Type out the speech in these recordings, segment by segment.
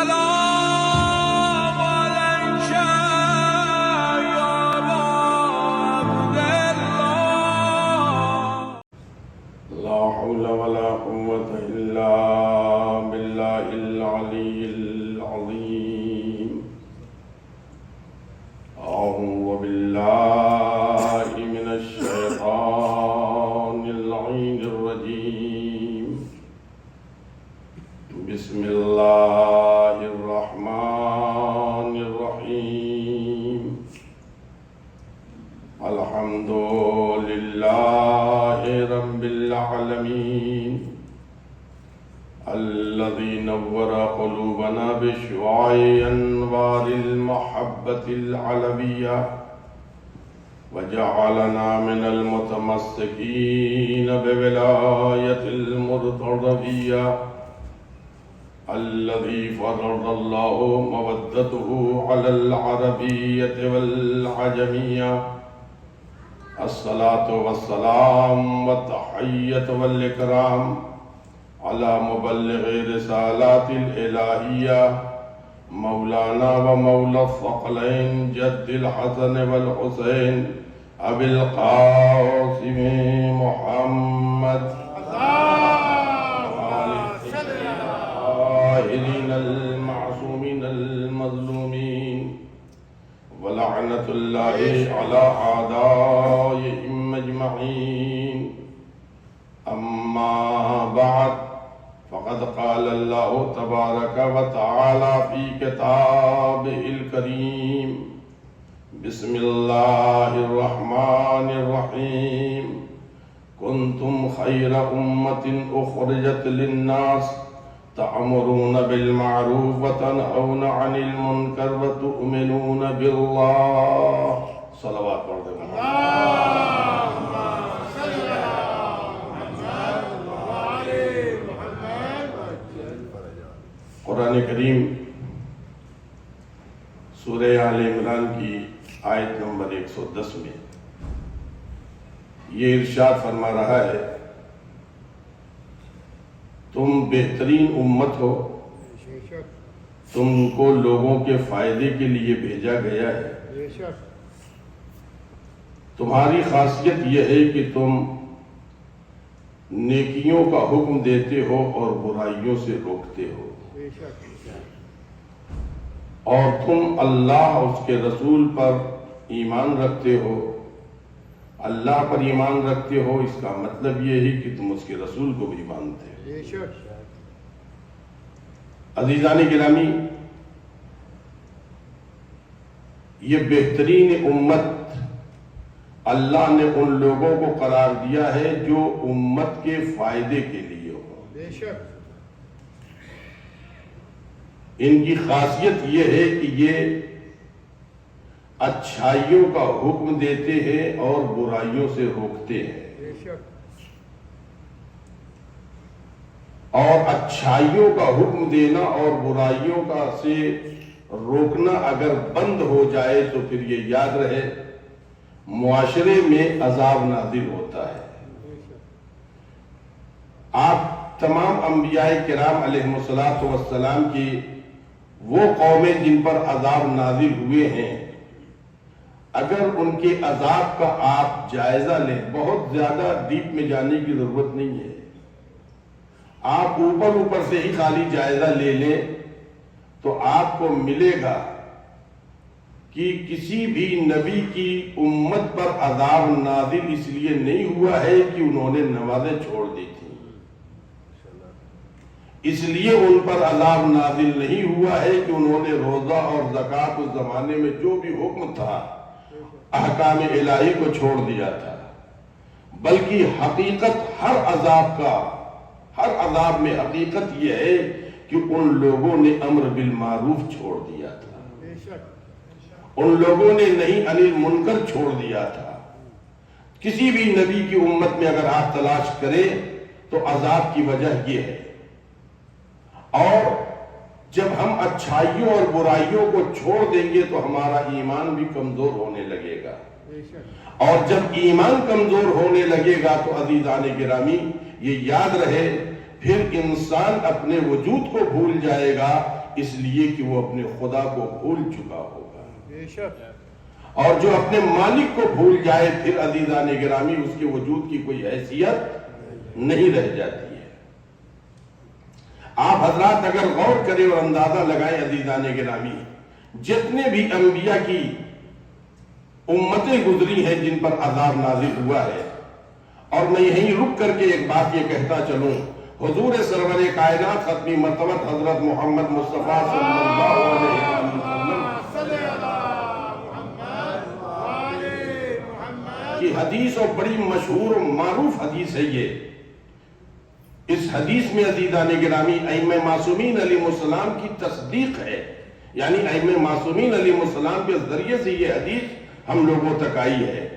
السلام عليك يا أبا عبد الله. لا حول ولا قوة إلا بالله العلي العظيم. أعوذ بالله من الشيطان اللعين الرجيم. بسم الله الرحمن الرحيم. الحمد لله رب العالمين الذي نور قلوبنا بشعاع أنوار المحبة العلوية وجعلنا من المتمسكين بولاية المرتضوية الذي فرض الله مودته على العربية والعجمية. الصلاة والسلام والتحية والإكرام على مبلغ رسالات الإلهية مولانا ومولى الثقلين جد الحسن والحسين أبي القاسم محمد الطاهرين المعصومين المظلومين ولعنة الله على أعدائهم أجمعين. أما بعد فقد قال الله تبارك وتعالى في كتابه الكريم. بسم الله الرحمن الرحيم. كنتم خير أمة أخرجت للناس تأمرون بالمعروف وتنهون عن المنكر وتؤمنون بالله. صلوات پڑھ دیں. قرآن کریم سورہ آل عمران کی آیت نمبر 110 میں یہ ارشاد فرما رہا ہے تم بہترین امت ہو، تم کو لوگوں کے فائدے کے لیے بھیجا گیا ہے. تمہاری خاصیت یہ ہے کہ تم نیکیوں کا حکم دیتے ہو اور برائیوں سے روکتے ہو، اور تم اللہ اور اس کے رسول پر ایمان رکھتے ہو. اللہ پر ایمان رکھتے ہو اس کا مطلب یہ ہے کہ تم اس کے رسول کو بھی مانتے ہو. عزیزان گرامی، یہ بہترین امت اللہ نے ان لوگوں کو قرار دیا ہے جو امت کے فائدے کے لیے ہو. ان کی خاصیت یہ ہے کہ یہ اچھائیوں کا حکم دیتے ہیں اور برائیوں سے روکتے ہیں. اور اچھائیوں کا حکم دینا اور برائیوں کا سے روکنا اگر بند ہو جائے تو پھر یہ یاد رہے معاشرے میں عذاب نازل ہوتا ہے. آپ تمام انبیاء کرام علیہ السلام کی وہ قومیں جن پر عذاب نازل ہوئے ہیں، اگر ان کے عذاب کا آپ جائزہ لیں، بہت زیادہ ڈیپ میں جانے کی ضرورت نہیں ہے، آپ اوپر سے ہی خالی جائزہ لے لیں تو آپ کو ملے گا کہ کسی بھی نبی کی امت پر عذاب نازل اس لیے نہیں ہوا ہے کہ انہوں نے نمازیں چھوڑ دی تھی، اس لیے ان پر عذاب نازل نہیں ہوا ہے کہ انہوں نے روزہ اور زکوٰۃ اس زمانے میں جو بھی حکم تھا احکام الہی کو چھوڑ دیا تھا، بلکہ حقیقت ہر عذاب میں حقیقت یہ ہے کہ ان لوگوں نے امر بالمعروف چھوڑ دیا تھا، ان لوگوں نے نہیں عن المنکر چھوڑ دیا تھا. کسی بھی نبی کی امت میں اگر آپ تلاش کریں تو عذاب کی وجہ یہ ہے. اور جب ہم اچھائیوں اور برائیوں کو چھوڑ دیں گے تو ہمارا ایمان بھی کمزور ہونے لگے گا، اور جب ایمان کمزور ہونے لگے گا تو عزیزان گرامی یہ یاد رہے پھر انسان اپنے وجود کو بھول جائے گا، اس لیے کہ وہ اپنے خدا کو بھول چکا ہوگا. بے شک. اور جو اپنے مالک کو بھول جائے پھر عزیزان گرامی اس کے وجود کی کوئی حیثیت نہیں رہ جاتی ہے. آپ حضرات اگر غور کریں اور اندازہ لگائیں عزیزان گرامی، جتنے بھی انبیاء کی امتیں گزری ہیں جن پر عذاب نازل ہوا ہے، اور میں یہیں رک کر کے ایک بات یہ کہتا چلوں، حضور سرور کائنات ختمی مرتبت حضرت محمد مصطفیٰ صلی اللہ علیہ وسلم کی حدیث، اور بڑی مشہور و معروف حدیث ہے یہ. اس حدیث میں عزیزان گرامی ائمہ معصومین علیہ السلام کی تصدیق ہے، یعنی ائمہ معصومین علیہ السلام کے ذریعے سے یہ حدیث ہم لوگوں تک آئی ہے،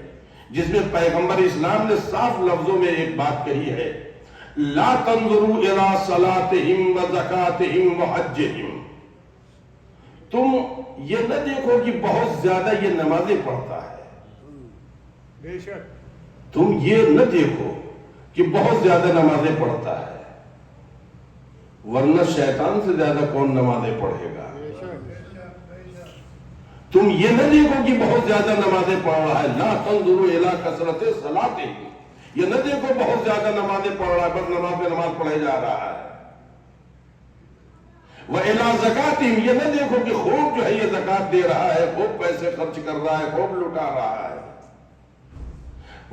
جس میں پیغمبر اسلام نے صاف لفظوں میں ایک بات کہی ہے، لا تنظروا الى صلاتهم وزکاتهم وحجهم. تم یہ نہ دیکھو کہ بہت زیادہ یہ نمازیں پڑھتا ہے، بے شک. تم یہ نہ دیکھو کہ بہت زیادہ نمازیں پڑھتا ہے، ورنہ شیطان سے زیادہ کون نمازیں پڑھے گا. تم یہ نہ دیکھو کہ بہت زیادہ نمازیں پڑھ رہا ہے، لا تنظروا الی کثرت صلاتهم، یہ نہ دیکھو بہت زیادہ نمازیں پڑھ رہا ہے، بس نماز پہ نماز پڑھے جا رہا ہے. وَإِلَىٰ زَكَاتِهِمْ، یہ نہ دیکھو کہ خوب جو ہے یہ زکوٰۃ دے رہا ہے، خوب پیسے خرچ کر رہا ہے، خوب لٹا رہا ہے.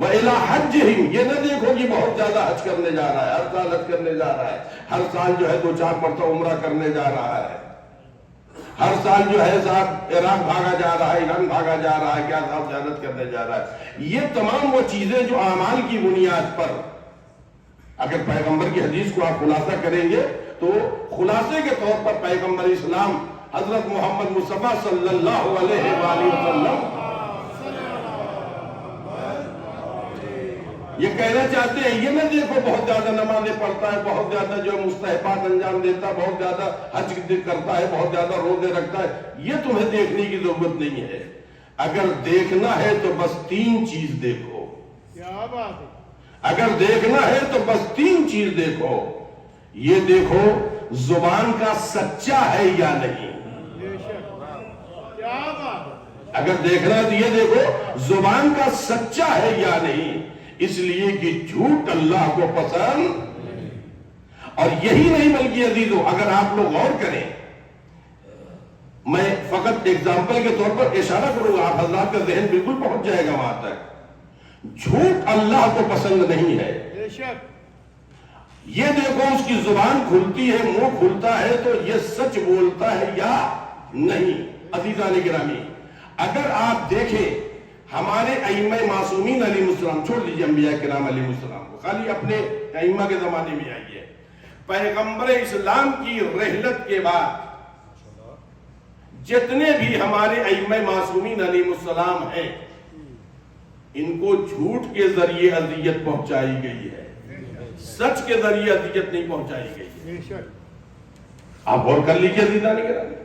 وَإِلَىٰ حَجِّهِمْ، یہ نہ دیکھو کہ بہت زیادہ حج کرنے جا رہا ہے، ہر سال حج کرنے جا رہا ہے، ہر سال جو ہے 2-4 مرتبہ عمرہ کرنے جا رہا ہے، ہر سال جو ہے صاحب عراق بھاگا جا رہا ہے، ایران بھاگا جا رہا ہے، کیا صاحب زیارت کرنے جا رہا ہے. یہ تمام وہ چیزیں جو اعمال کی بنیاد پر، اگر پیغمبر کی حدیث کو آپ خلاصہ کریں گے تو خلاصے کے طور پر پیغمبر اسلام حضرت محمد مصطفیٰ صلی اللہ علیہ وآلہ وسلم یہ کہنا چاہتے ہیں، یہ نہ دیکھو بہت زیادہ نمازیں پڑھتا ہے، بہت زیادہ جو مستحبات انجام دیتا ہے، بہت زیادہ حج کرتا ہے، بہت زیادہ روزے رکھتا ہے، یہ تمہیں دیکھنے کی ضرورت نہیں ہے. اگر دیکھنا ہے تو بس 3 چیز دیکھو. کیا بات ہے. اگر دیکھنا ہے تو بس 3 چیز دیکھو. یہ دیکھو زبان کا سچا ہے یا نہیں. بے شک. کیا بات ہے. اگر دیکھنا ہے تو یہ دیکھو زبان کا سچا ہے یا نہیں، اس لیے کہ جھوٹ اللہ کو پسند. اور یہی نہیں بلکہ عزیزو اگر آپ لوگ غور کریں، میں فقط ایگزامپل کے طور پر اشارہ کروں گا، آپ حضرات کا ذہن بالکل پہنچ جائے گا وہاں تک. جھوٹ اللہ کو پسند نہیں ہے. بے شک. یہ دیکھو اس کی زبان کھلتی ہے، منہ کھلتا ہے تو یہ سچ بولتا ہے یا نہیں. عزیزان گرامی اگر آپ دیکھیں ہمارے ائمہ معصومین علیہ السلام، چھوڑ دیجئے انبیاء کرام علیہ السلام کو، خالی اپنے ائمہ کے زمانے میں آئیے. پیغمبر اسلام کی رحلت کے بعد جتنے بھی ہمارے ائمہ معصومین علیہ السلام ہیں، ان کو جھوٹ کے ذریعے اذیت پہنچائی گئی ہے، سچ کے ذریعے اذیت نہیں پہنچائی گئی ہے. بے شک. آپ غور کر لیجیے عزیزان گرامی،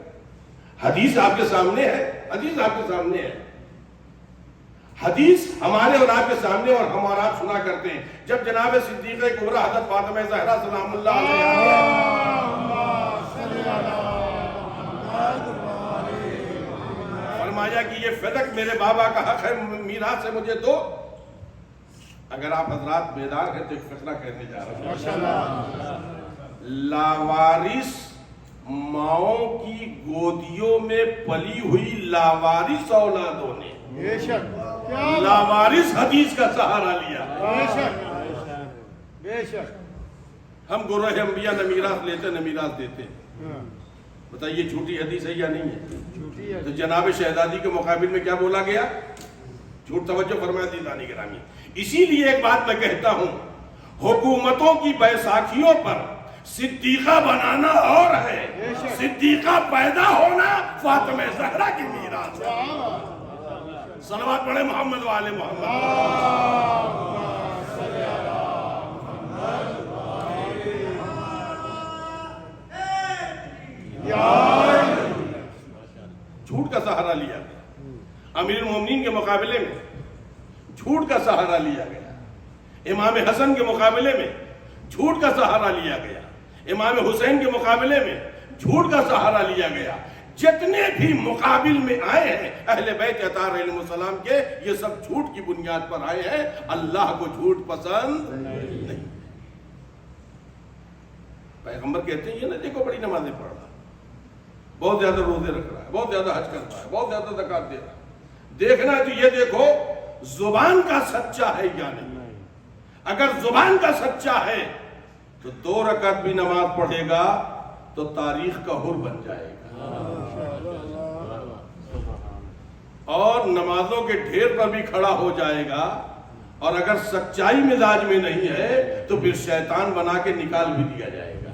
حدیث آپ کے سامنے ہے، حدیث آپ کے سامنے ہے. حدیث ہمارے اور آپ کے سامنے، اور ہم اور آپ سنا کرتے ہیں. جب جناب صدیقہ کبریٰ حضرت فاطمہ زہرا سلام اللہ علیہ فرمایا کہ یہ فدق میرے بابا کا حق ہے، میراث سے مجھے دو. اگر آپ حضرات بیدار ہیں تو ایک فقرہ کہنے جا رہا ہوں. لاوارث ماؤں کی گودیوں میں پلی ہوئی لاوارث اولادوں نے بے شک. لاوارث حدیث کا سہارا لیا. بے شک. بے شک. ہم گروہ انبیاء نہ میراث لیتے نہ میراث دیتے. بتائیے جھوٹی حدیث ہے یا نہیں ہے؟ جھوٹی ہے. تو جناب شہزادی کے مقابل میں کیا بولا گیا؟ جھوٹ. توجہ فرمائے عزیزان گرامی. اسی لیے ایک بات میں کہتا ہوں، حکومتوں کی بیساکھیوں پر صدیقہ بنانا اور ہے، صدیقہ پیدا ہونا فاطمہ زہرا کی میراث ہے. صلوات پڑھے محمد والے محمد. جھوٹ کا سہارا لیا گیا. امیر المومنین کے مقابلے میں جھوٹ کا سہارا لیا گیا. امام حسن کے مقابلے میں جھوٹ کا سہارا لیا گیا. امام حسین کے مقابلے میں جھوٹ کا سہارا لیا گیا. جتنے بھی مقابل میں آئے ہیں اہل بیت اطہار علیہ السلام کے، یہ سب جھوٹ کی بنیاد پر آئے ہیں. اللہ کو جھوٹ پسند نہیں. پیغمبر کہتے ہیں یہ نہ دیکھو بڑی نمازیں پڑھ رہا ہے، بہت زیادہ روزے رکھ رہا ہے، بہت زیادہ حج کرتا ہے، بہت زیادہ زکات دے رہا ہے. دیکھنا ہے تو یہ دیکھو زبان کا سچا ہے یا نہیں. اگر زبان کا سچا ہے تو 2 رکعت بھی نماز پڑھے گا تو تاریخ کا حر بن جائے گا، اور نمازوں کے ڈھیر پر بھی کھڑا ہو جائے گا. اور اگر سچائی مزاج میں نہیں ہے تو پھر شیطان بنا کے نکال بھی دیا جائے گا.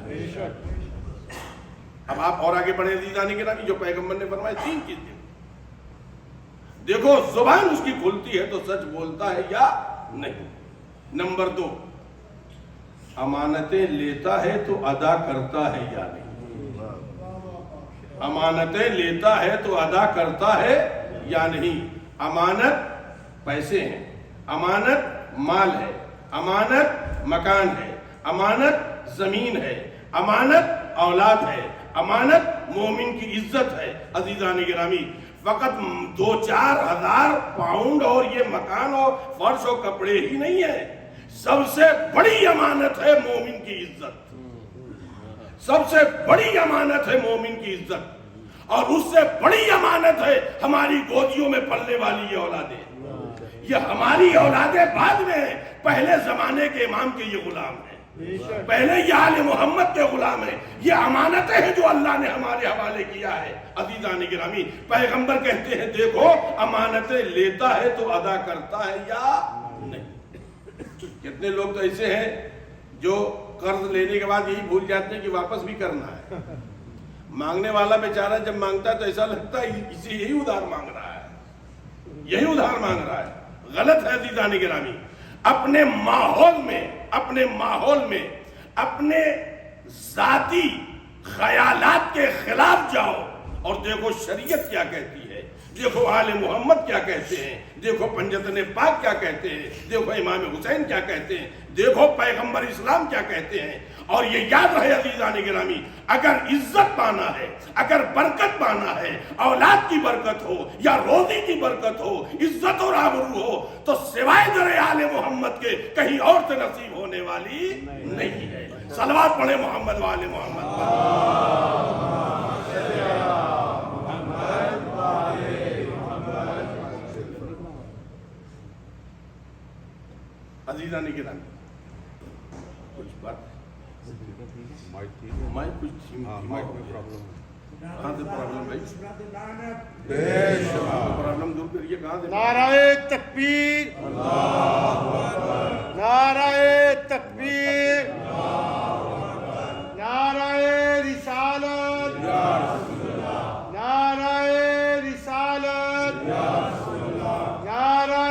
اب آپ اور آگے بڑھیں عزیزان گرامی، جو پیغمبر نے فرمائے 3 چیزیں دیکھو. زبان اس کی کھلتی ہے تو سچ بولتا ہے یا نہیں. نمبر 2، امانتیں لیتا ہے تو ادا کرتا ہے یا نہیں. امانتیں لیتا ہے تو ادا کرتا ہے یا نہیں. امانت پیسے ہیں، امانت مال ہے، امانت مکان ہے، امانت زمین ہے، امانت اولاد ہے، امانت مومن کی عزت ہے. عزیزان گرامی، فقط 2-4 ہزار پاؤنڈ اور یہ مکان اور فرش اور کپڑے ہی نہیں ہے. سب سے بڑی امانت ہے مومن کی عزت. سب سے بڑی امانت ہے مومن کی عزت. اور اس سے بڑی امانت ہے ہماری گودیوں میں پلنے والی یہ اولادیں. یہ ہماری اولادیں بعد میں ہیں، پہلے زمانے کے امام کے یہ غلام ہیں، پہلے یہ آل محمد کے غلام ہیں. یہ امانتیں ہیں جو اللہ نے ہمارے حوالے کیا ہے. عزیزان گرامی، پیغمبر کہتے ہیں دیکھو امانتیں لیتا ہے تو ادا کرتا ہے یا نہیں. کتنے لوگ تو ایسے ہیں جو قرض لینے کے بعد یہی بھول جاتے ہیں کہ واپس بھی کرنا ہے. مانگنے والا بیچارہ جب مانگتا ہے تو ایسا لگتا ہے اسے یہی ادھار مانگ رہا ہے، یہی ادھار مانگ رہا ہے. غلط ہے عزیزان گرامی. اپنے ماحول میں اپنے ذاتی خیالات کے خلاف جاؤ اور دیکھو شریعت کیا کہتی ہے، دیکھو آل محمد کیا کہتے ہیں، دیکھو پنجتن پاک کیا کہتے ہیں، دیکھو امام حسین کیا کہتے ہیں، دیکھو پیغمبر اسلام کیا کہتے ہیں. اور یہ یاد رہے عزیزان گرامی، اگر عزت پانا ہے، اگر برکت پانا ہے، اولاد کی برکت ہو یا روزی کی برکت ہو، عزت اور آبرو ہو، تو سوائے در آل محمد کے کہیں اور سے نصیب ہونے والی نہیں ہے. صلوات پڑھیں محمد وآل محمد پر. عزیزان گرامی، کچھ بات میں کچھ کہاں سے پرابلم بھائی؟ پرابلم دور کریے. کہاں سے؟ نعرہ تکبیر، نعرہ تکبیر، نعرہ رسالت، نعرہ رسالت، نعرہ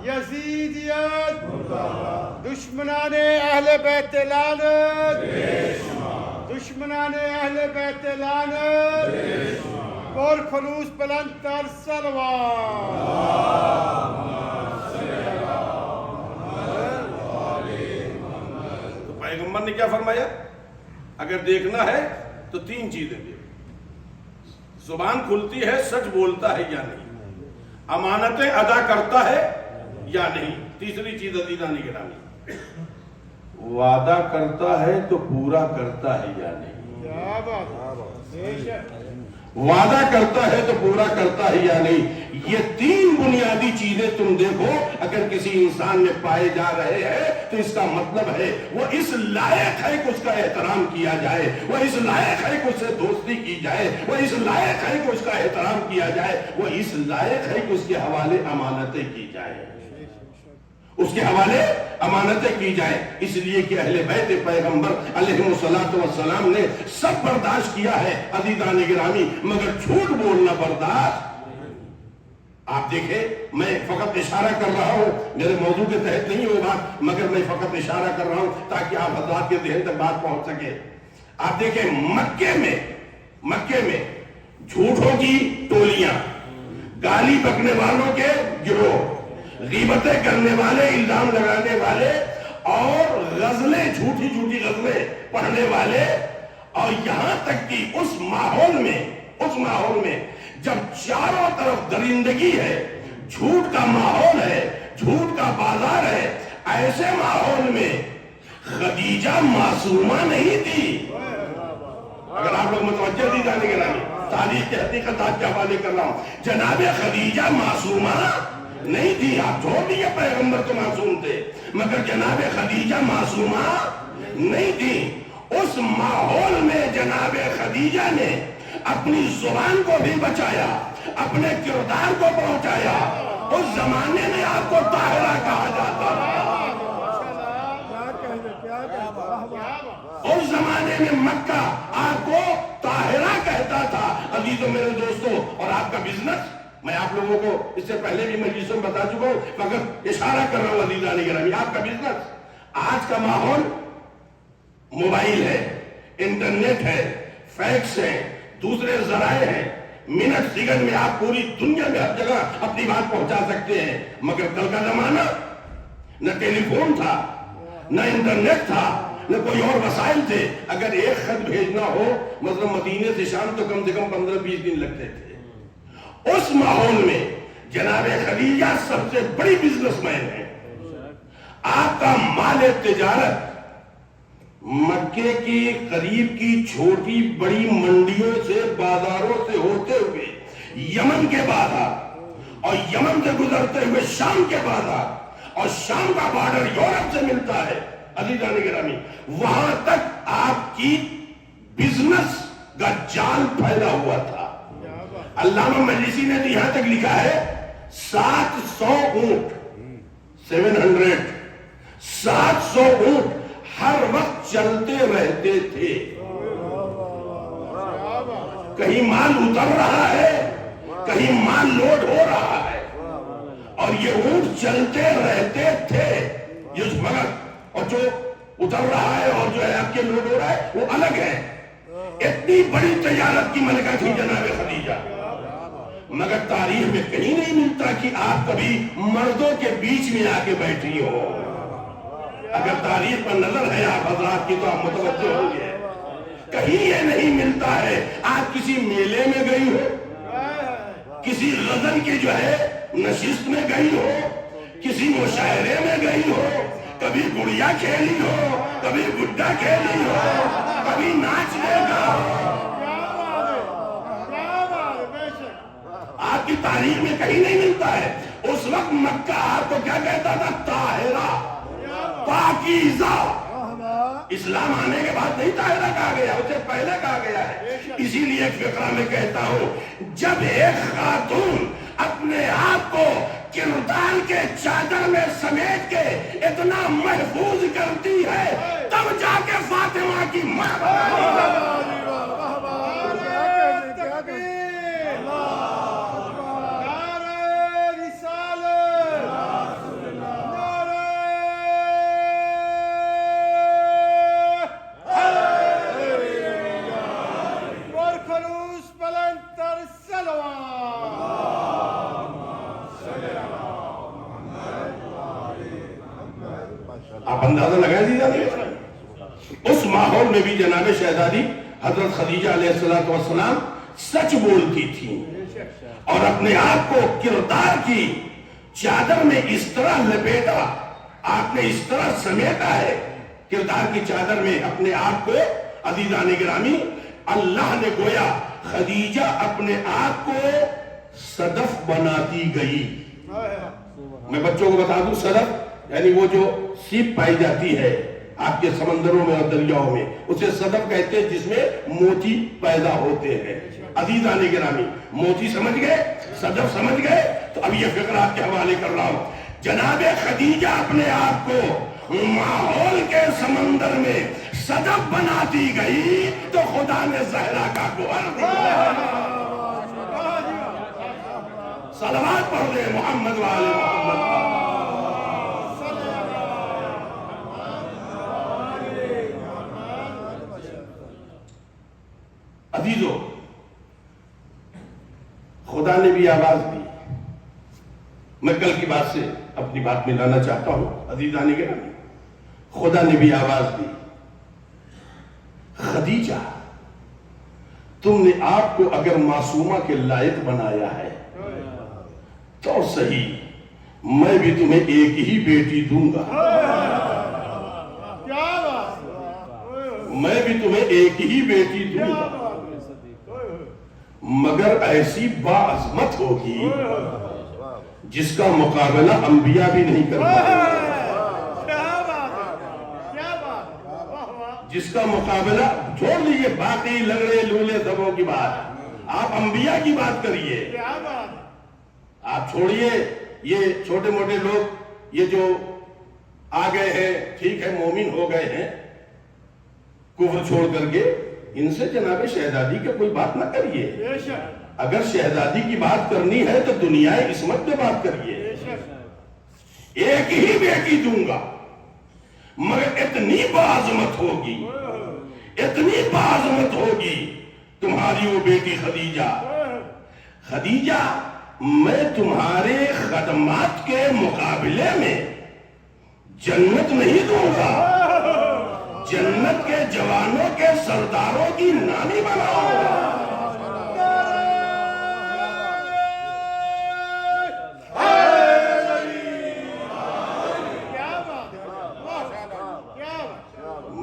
یزیدیت، دشمنان اہل بیت لعنت، دشمنان اہل بیت لعنت، پر خلوص بلند تر صلوات. تو پیغمبر نے کیا فرمایا؟ اگر دیکھنا ہے تو 3 چیزیں دیکھو. زبان کھلتی ہے، سچ بولتا ہے یا نہیں، امانتیں ادا کرتا ہے یا نہیں. تیسری چیز عزیزان گرامی، وعدہ کرتا ہے تو پورا کرتا ہے یا نہیں. کیا بات ہے، وعدہ کرتا ہے تو پورا کرتا ہے یا نہیں. یہ 3 بنیادی چیزیں تم دیکھو اگر کسی انسان میں پائے جا رہے ہیں تو اس کا مطلب ہے وہ اس لائق ہے کہ اس کا احترام کیا جائے، وہ اس لائق ہے کہ اس سے دوستی کی جائے، وہ اس لائق ہے کہ اس کا احترام کیا جائے، وہ اس لائق ہے کہ اس کے حوالے امانتیں کی جائیں، اس کے حوالے امانتیں کی جائیں. اس لیے کہ اہل بیت پیغمبر علیہ السلام نے سب برداشت کیا ہے عزیزان گرامی، مگر جھوٹ بولنا برداشت. آپ دیکھیں، میں فقط اشارہ کر رہا ہوں، میرے موضوع کے تحت نہیں وہ بات، مگر میں فقط اشارہ کر رہا ہوں تاکہ آپ حضرات کے ذہن تک بات پہنچ سکے. آپ دیکھیں مکے میں مکے میں جھوٹوں کی ٹولیاں، گالی بکنے والوں کے گروہ، غیبتیں کرنے والے، الزام لگانے والے، اور غزلیں، جھوٹی جھوٹی غزلیں پڑھنے والے، اور یہاں تک کہ اس ماحول میں جب چاروں طرف درندگی ہے، جھوٹ کا ماحول ہے، جھوٹ کا بازار ہے، ایسے ماحول میں خدیجہ معصومہ نہیں تھی۔ اگر آپ لوگ متوجہ دی جانے کے نامی تاریخ کے حقیقتات کے حوالے کر رہا ہوں، جناب خدیجہ معصومہ نہیں تھی۔ آپ چھوڑ دیے پیغمبر تو معصوم تھے، مگر جناب خدیجہ معصومہ نہیں تھی۔ اس ماحول میں جناب خدیجہ نے اپنی زبان کو بھی بچایا، اپنے کردار کو پہنچایا۔ اس زمانے میں آپ کو طاہرہ کہا جاتا تھا، اس زمانے میں مکہ آپ کو طاہرہ کہتا تھا۔ عزیزوں میرے دوستوں، اور آپ کا بزنس، میں آپ لوگوں کو اس سے پہلے بھی مجلسوں میں بتا چکا ہوں، مگر اشارہ کر رہا ہوں عزیزان گرامی، آپ کا بزنس، آج کا ماحول موبائل ہے، انٹرنیٹ ہے، فیکس ہے، دوسرے ذرائع ہیں، منٹ سیکنڈ میں آپ پوری دنیا میں ہر جگہ اپنی بات پہنچا سکتے ہیں۔ مگر کل کا زمانہ نہ ٹیلی فون تھا، نہ انٹرنیٹ تھا، نہ کوئی اور وسائل تھے۔ اگر ایک خط بھیجنا ہو مثلا مدینے سے شام تو کم سے کم 15-20 دن لگتے تھے۔ اس ماحول میں جناب خدیجہ سب سے بڑی بزنس مین ہے۔ آپ کا مال تجارت مکے کی قریب کی چھوٹی بڑی منڈیوں سے، بازاروں سے ہوتے ہوئے یمن کے بازار، اور یمن سے گزرتے ہوئے شام کے بازار، اور شام کا بارڈر یورپ سے ملتا ہے۔ عزیزان گرامی، وہاں تک آپ کی بزنس کا جال پھیلا ہوا تھا۔ علامہ مجلسی نے یہاں تک لکھا ہے 700 اونٹ، 700 اونٹ ہر وقت چلتے رہتے تھے۔ کہیں مال اتر رہا ہے، کہیں مال لوڈ ہو رہا ہے، اور یہ اونٹ چلتے رہتے تھے۔ یہ مگر اور جو اتر رہا ہے اور جو ہے آپ کے لوڈ ہو رہا ہے وہ الگ ہے۔ اتنی بڑی تجارت کی ملکہ تھی جناب خدیجہ، مگر تاریخ میں کہیں نہیں ملتا کہ آپ کبھی مردوں کے بیچ میں آ کے بیٹھی ہو۔ اگر تاریخ پر نظر ہے آپ حضرات کی تو آپ متوجہ ہوں گے، کہیں یہ نہیں ملتا ہے آپ کسی میلے میں گئی ہو، کسی غزل کی جو ہے نشست میں گئی ہو، کسی مشاعرے میں گئی ہو، کبھی گڑیا کھیلی ہو، کبھی گڈا کھیلی ہو، کبھی ناچ دیکھا ہو۔ آپ کی تاریخ میں کہیں نہیں ملتا ہے۔ اس وقت مکہ آپ کو کیا کہتا تھا؟ طاہرہ، پاکیزہ۔ اسلام آنے کے بعد نہیں طاہرہ کہا گیا، اسے پہلے کہا گیا ہے۔ اسی لیے ایک فقرہ میں کہتا ہوں، جب ایک خاتون اپنے آپ کو کردار کے چادر میں سمیٹ کے اتنا محفوظ کرتی ہے، تب جا کے فاطمہ کی ماں بنی۔ آپ اندازہ لگا دیجیے، اس ماحول میں بھی جناب شہزادی حضرت خدیجہ علیہ السلام سچ بولتی تھی، اور اپنے آپ کو کردار کی چادر میں اس طرح لپیٹا، آپ نے اس طرح سمیٹا ہے کردار کی چادر میں اپنے آپ کو۔ عزیزان گرامی، اللہ نے گویا خدیجہ اپنے آپ کو صدف بناتی گئی۔ میں بچوں کو بتا دوں، صدف یعنی وہ جو سیپ پائی جاتی ہے آپ کے سمندروں میں اور دریاؤں میں، اسے صدف کہتے ہیں، جس میں موتی پیدا ہوتے ہیں۔ عزیزان گرامی، موتی سمجھ گئے، صدف سمجھ گئے، تو اب یہ فقرہ آپ کے حوالے کر رہا ہوں۔ جناب خدیجہ اپنے آپ کو ماحول کے سمندر میں صدف بناتی گئی تو خدا نے زہرا کا گوہر دیا۔ صلوات پڑھ دے محمد وآل محمد۔ عزیزو، خدا نے بھی آواز دی. میں کل کی بات سے اپنی بات میں لانا چاہتا ہوں عزیزان گرامی. خدا نے بھی آواز دی, خدیجہ تم نے آپ کو اگر معصومہ کے لائق بنایا ہے تو صحیح, میں بھی تمہیں ایک ہی بیٹی دوں گا, کیا بات, میں بھی تمہیں ایک ہی بیٹی دوں گا, مگر ایسی باعظمت ہوگی جس کا مقابلہ انبیاء بھی نہیں کر پائے, جس کا مقابلہ, چھوڑ لیجیے باقی لگڑے لولے سبوں کی بات, آپ انبیاء کی بات کریے. آپ چھوڑیے یہ چھوٹے موٹے لوگ, یہ جو آ گئے ہیں, ٹھیک ہے مومن ہو گئے ہیں کفر چھوڑ کر کے, ان سے جناب شہزادی کا کوئی بات نہ کریے. اگر شہزادی کی بات کرنی ہے تو دنیا عصمت میں بات کریے. ایک ہی بیٹی دوں گا مگر اتنی باعظمت ہوگی, اتنی باعظمت ہوگی تمہاری وہ بیٹی خدیجہ. خدیجہ میں تمہارے خدمات کے مقابلے میں جنت نہیں دوں گا, جنت کے جوانوں کے سرداروں کی نانی بناؤں گا.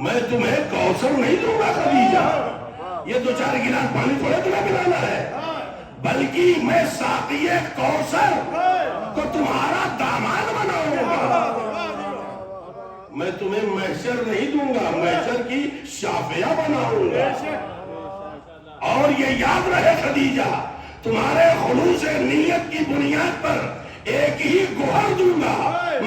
میں تمہیں کوثر نہیں دوں گا خدیجہ, یہ دو چار گلاس پانی تھوڑے تمہیں پلانا ہے, بلکہ میں ساقی کوثر کو تمہارا داماد بناؤں گا. میں تمہیں محشر نہیں دوں گا, محشر کی شافعہ بناؤں گا. اور یہ یاد رہے خدیجہ, تمہارے خلوص نیت کی بنیاد پر ایک ہی گوہر دوں گا,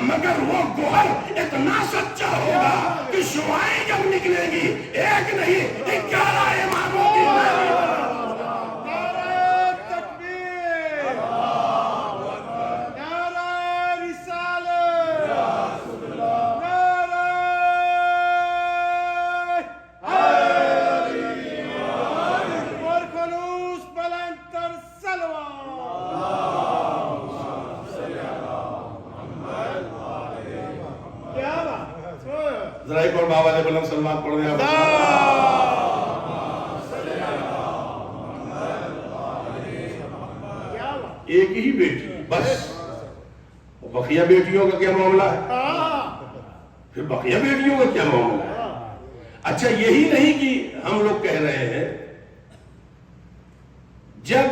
مگر وہ گوہر اتنا سچا ہوگا کہ شعائیں جب نکلیں گی ایک نہیں 11 اماموں کی نانی بناؤں گا. ذرا ایک اور بابا نے بلند سلمان پڑھ دیا. ایک ہی بیٹی بس, بقیہ بیٹیوں کا کیا معاملہ ہے, پھر بقیہ بیٹیوں کا کیا معاملہ ہے. اچھا یہی نہیں کہ ہم لوگ کہہ رہے ہیں, جب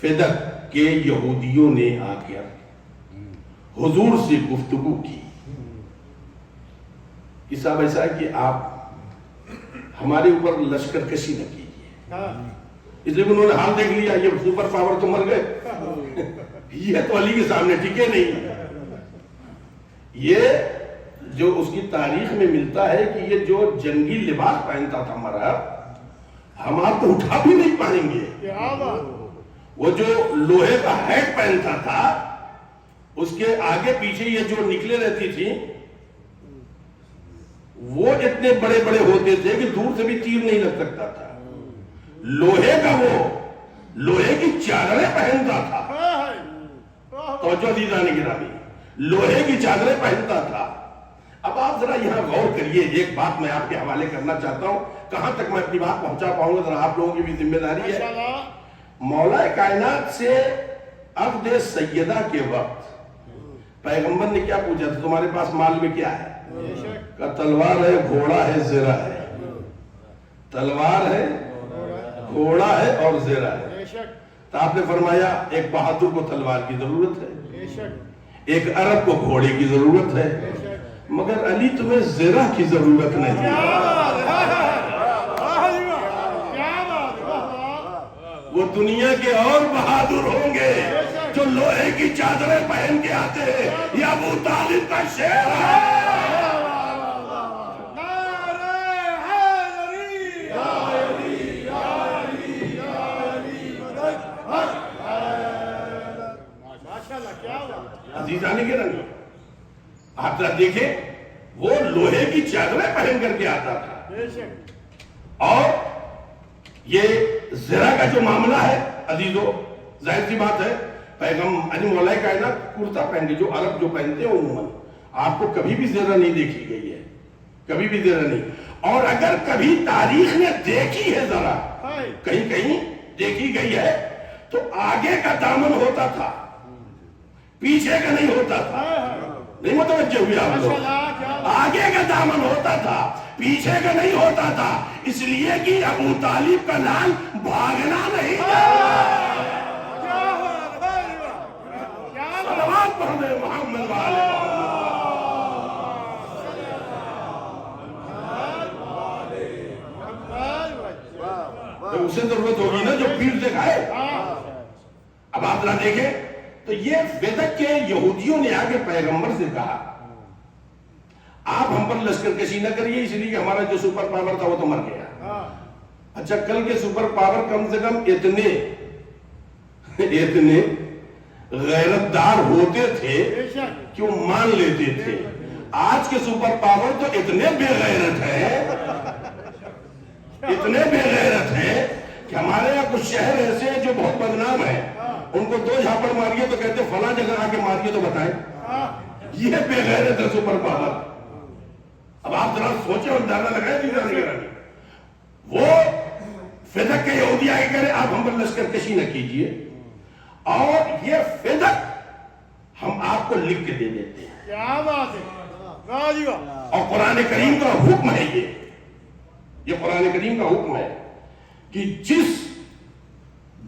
فدق کے یہودیوں نے آ کر حضور سے گفتگو کی کہ صاحب ایسا ہے کہ آپ ہمارے اوپر لشکر کشی نہ کیجیے, اس لیے انہوں نے حال دیکھ لیا, یہ سپر پاور تو مر گئے, یہ تو علی کے سامنے ٹکے نہیں. یہ جو اس کی تاریخ میں ملتا ہے کہ یہ جو جنگی لباس پہنتا تھا ہمارا, ہم آپ کو اٹھا بھی نہیں پائیں گے. وہ جو لوہے کا ہیٹ پہنتا تھا, اس کے آگے پیچھے یہ جو نکلے رہتی تھی, وہ اتنے بڑے بڑے ہوتے تھے کہ دور سے بھی تیر نہیں لگ سکتا تھا. لوہے کا وہ لوہے کی چادریں پہنتا تھا, توجہ عزیزان گرامی, لوہے کی چادریں پہنتا تھا. اب آپ ذرا یہاں غور کریے, ایک بات میں آپ کے حوالے کرنا چاہتا ہوں, کہاں تک میں اپنی بات پہنچا پاؤں گا ذرا آپ لوگوں کی بھی ذمہ داری ہے. مولا کائنات سے عقد سیدہ کے وقت پیغمبر نے کیا پوچھا تھا, تمہارے پاس مال میں کیا ہے؟ کہ تلوار ہے, گھوڑا ہے, زرہ ہے. تلوار ہے, گھوڑا ہے اور زرہ ہے. تو آپ نے فرمایا ایک بہادر کو تلوار کی ضرورت ہے, ایک عرب کو گھوڑے کی ضرورت ہے, مگر علی تمہیں زرہ کی ضرورت نہیں. وہ دنیا کے اور بہادر ہوں گے جو لوہے کی چادریں پہن کے آتے ہیں, یہ ابو طالب کا شعر ہے. عزیزان گرامی, آپ ذرا دیکھیں, وہ لوہے کی چادریں پہن کر کے آتا تھا. اور یہ زرہ کا جو معاملہ ہے عزیزو, ظاہر سی بات ہے مولا کائنات کرتا پہن کے جو عرب جو پہنتے ہیں عموماً آپ کو کبھی بھی زیرہ نہیں دیکھی گئی ہے، کبھی بھی زیرہ نہیں. اور اگر کبھی تاریخ میں دیکھی ہے ذرا کہیں کہیں دیکھی گئی ہے تو آگے کا دامن ہوتا تھا، پیچھے کا نہیں ہوتا تھا. نہیں متوجہ ہوئے آپ لوگ؟ آگے کا دامن ہوتا تھا، پیچھے کا نہیں ہوتا تھا، اس لیے کہ ابو طالب کا لال بھاگنا نہیں جاتا. صلوات پڑھنے محمد والے محمد. اسے ضرورت ہوگی نا جو پیر سے کھائے. اب آپ ذرا دیکھیں تو یہ ویدک کے یہودیوں نے آگے پیغمبر سے کہا آپ ہم پر لشکر کشی نہ کریے اس لیے کہ ہمارا جو سپر پاور تھا وہ تو مر گیا. اچھا کل کے سپر پاور کم سے کم اتنے غیرت دار ہوتے تھے کہ وہ مان لیتے تھے. آج کے سپر پاور تو اتنے بے غیرت ہیں کہ ہمارے یہاں کچھ شہر ایسے ہیں جو بہت بدنام ہیں، ان کو 2 جھاپڑ ماریے تو کہتے فلاں جگہ آ کے ماریے تو بتائیں. یہ بے غیرت ہے سپر پاور. اب آپ ذرا سوچیں اور اندازہ لگائیں. وہ فدق کے یہودی آگے کرے آپ ہم پر لشکر کشی نہ کیجئے، اور یہ فدق ہم آپ کو لکھ کے دے دیتے ہیں. کیا بات ہے. اور قرآن کریم کا حکم ہے یہ قرآن کریم کا حکم ہے کہ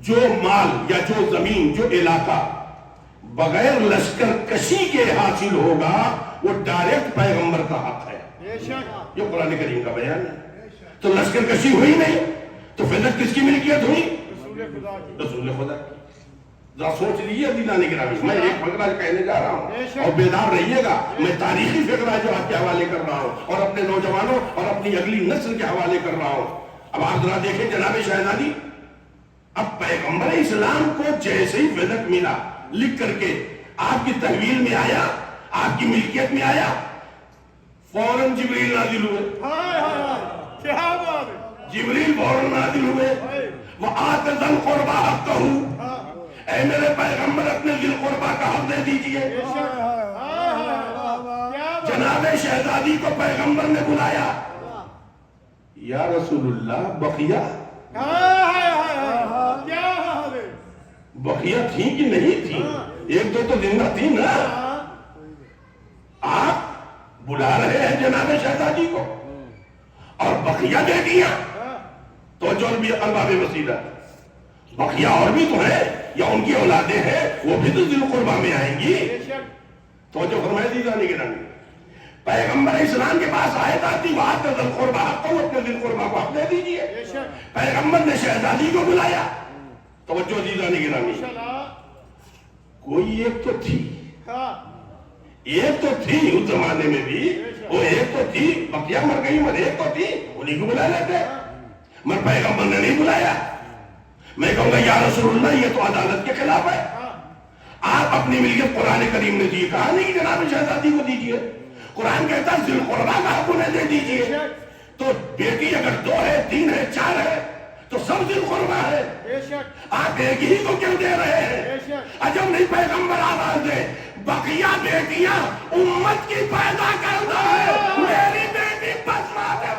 جو مال یا جو زمین جو علاقہ بغیر لشکر کشی کے حاصل ہوگا وہ ڈائریکٹ پیغمبر کا حق ہے. یہ قرآن کریم کا بیان ہے. تو لشکر کشی ہوئی نہیں تو فدق کس کی ملکیت ہوئی؟ رسول خدا کی. ذرا سوچ لیجیے عزیزان گرامی، میں ایک فقرہ کہنے جا رہا ہوں اور بیدار رہیے گا. میں تاریخی فقرہ جو آپ کے حوالے کر رہا ہوں اور اپنے نوجوانوں اور اپنی اگلی نسل کے حوالے کر رہا ہوں. اب آپ ذرا دیکھیں جناب شہزادی، اب پیغمبر اسلام کو جیسے ہی فدق ملا لکھ کر کے آپ کی تحویل میں آیا، آپ کی ملکیت میں آیا، فوراً جبریل نازل ہوئے. کیا بات ہے. جبریل فوراً نازل ہوئے. وَآتَ ذَا الْقُرْبَىٰ حَقَّهُ، اے میرے پیغمبر اپنے ذی القربہ کا حق دے دیجئے. جناب شہزادی کو پیغمبر نے بلایا. یا رسول اللہ بقیہ بقیہ تھی کہ نہیں تھی؟ 1-2 تو زندہ تھی نا. آپ بلا رہے ہیں جناب شہزادی کو اور بقیہ دے دیا تو جو بھی ارباب وسیلہ بقیہ اور بھی تو ہے یا ان کی اولادیں ہیں وہ بھی تو ذی القربہ میں آئیں گی. تو جو فرمائے دی جانے کے نام پیغمبر اسلام کے پاس آیت آتی وہاں ذی القربہ حق کو اپنے ذی القربہ کو حق دے دیجئے. پیغمبر نے شہزادی کو بلایا. توجہ دی جانے کے نام کوئی ایک تو تھی اس زمانے میں بھی، وہ ایک تو تھی، بقیہ مر گئی مر ایک تو تھی، انہیں کو بلا لیتے. مر پیغمبر نے نہیں بلایا. میں کہوں گا یا رسول اللہ یہ تو عدالت کے خلاف ہے. آپ اپنی ملکیت قرآن کریم نے دی، کہا نہیں کہ جناب شہزادی کو دیجئے. قرآن کہتا ذی القربہ کا حق انہیں دے دیجئے. تو بیٹی اگر 2 ہے 3 ہے 4 ہے تو سب ذی القربہ ہے. آپ ایک ہی کو کیوں دے رہے ہیں؟ عجب نہیں پیغمبر آواز دے بقیہ بیٹیاں امت کی پیدا کر دو. میری بیٹی بسما دے.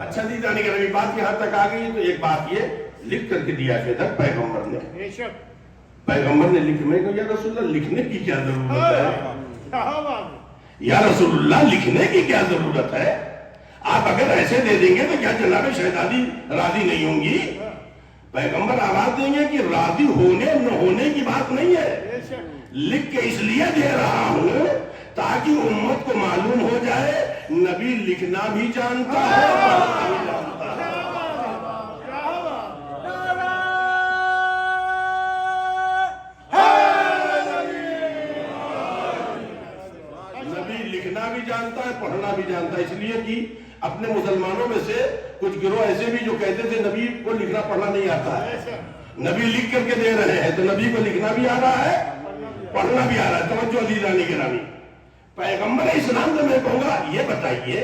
اچھا دی جانے کے بات کی حد تک آ گئی تو ایک بات یہ لکھ کر کے دیا فدق پیغمبر نے. پیغمبر نے لکھنے کو یا رسول اللہ لکھنے کی کیا ضرورت ہے؟ یا رسول اللہ لکھنے کی کیا ضرورت ہے؟ آپ اگر ایسے دے دیں گے تو کیا جناب شہزادی راضی نہیں ہوں گی؟ پیغمبر آواز دیں گے کہ راضی ہونے نہ ہونے کی بات نہیں ہے. لکھ کے اس لیے دے رہا ہوں تاکہ امت کو معلوم ہو جائے نبی لکھنا بھی جانتا ہے. نبی لکھنا بھی جانتا ہے پڑھنا بھی جانتا ہے، اس لیے کہ اپنے مسلمانوں میں سے کچھ گروہ ایسے بھی جو کہتے تھے نبی کو لکھنا پڑھنا نہیں آتا ہے، نبی لکھ کر کے دے رہے ہیں، تو نبی کو لکھنا بھی آ رہا ہے پڑھنا بھی آ رہا ہے۔ توجہ عزیزانی گرامی، پیغمبر اسلام سے میں کہوں گا یہ بتائیے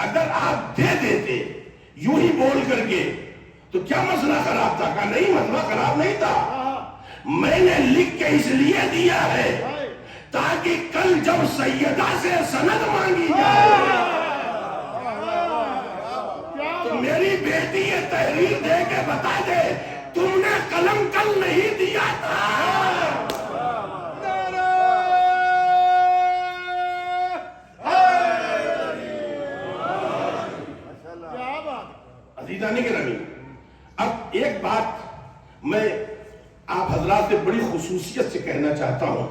اگر آپ دے دیتے یوں ہی بول کر کے تو کیا مسئلہ خراب تھا؟ کہا نہیں، مسئلہ خراب نہیں تھا، میں نے لکھ کے اس لیے دیا ہے تاکہ کل جب سیدہ سے سند مانگی جائے تو میری بیٹی یہ تحریر دے کے بتا دے تم نے قلم کل نہیں دیا تھا۔ عزیزانی گرامی، اب ایک بات میں آپ حضرات سے بڑی خصوصیت سے کہنا چاہتا ہوں،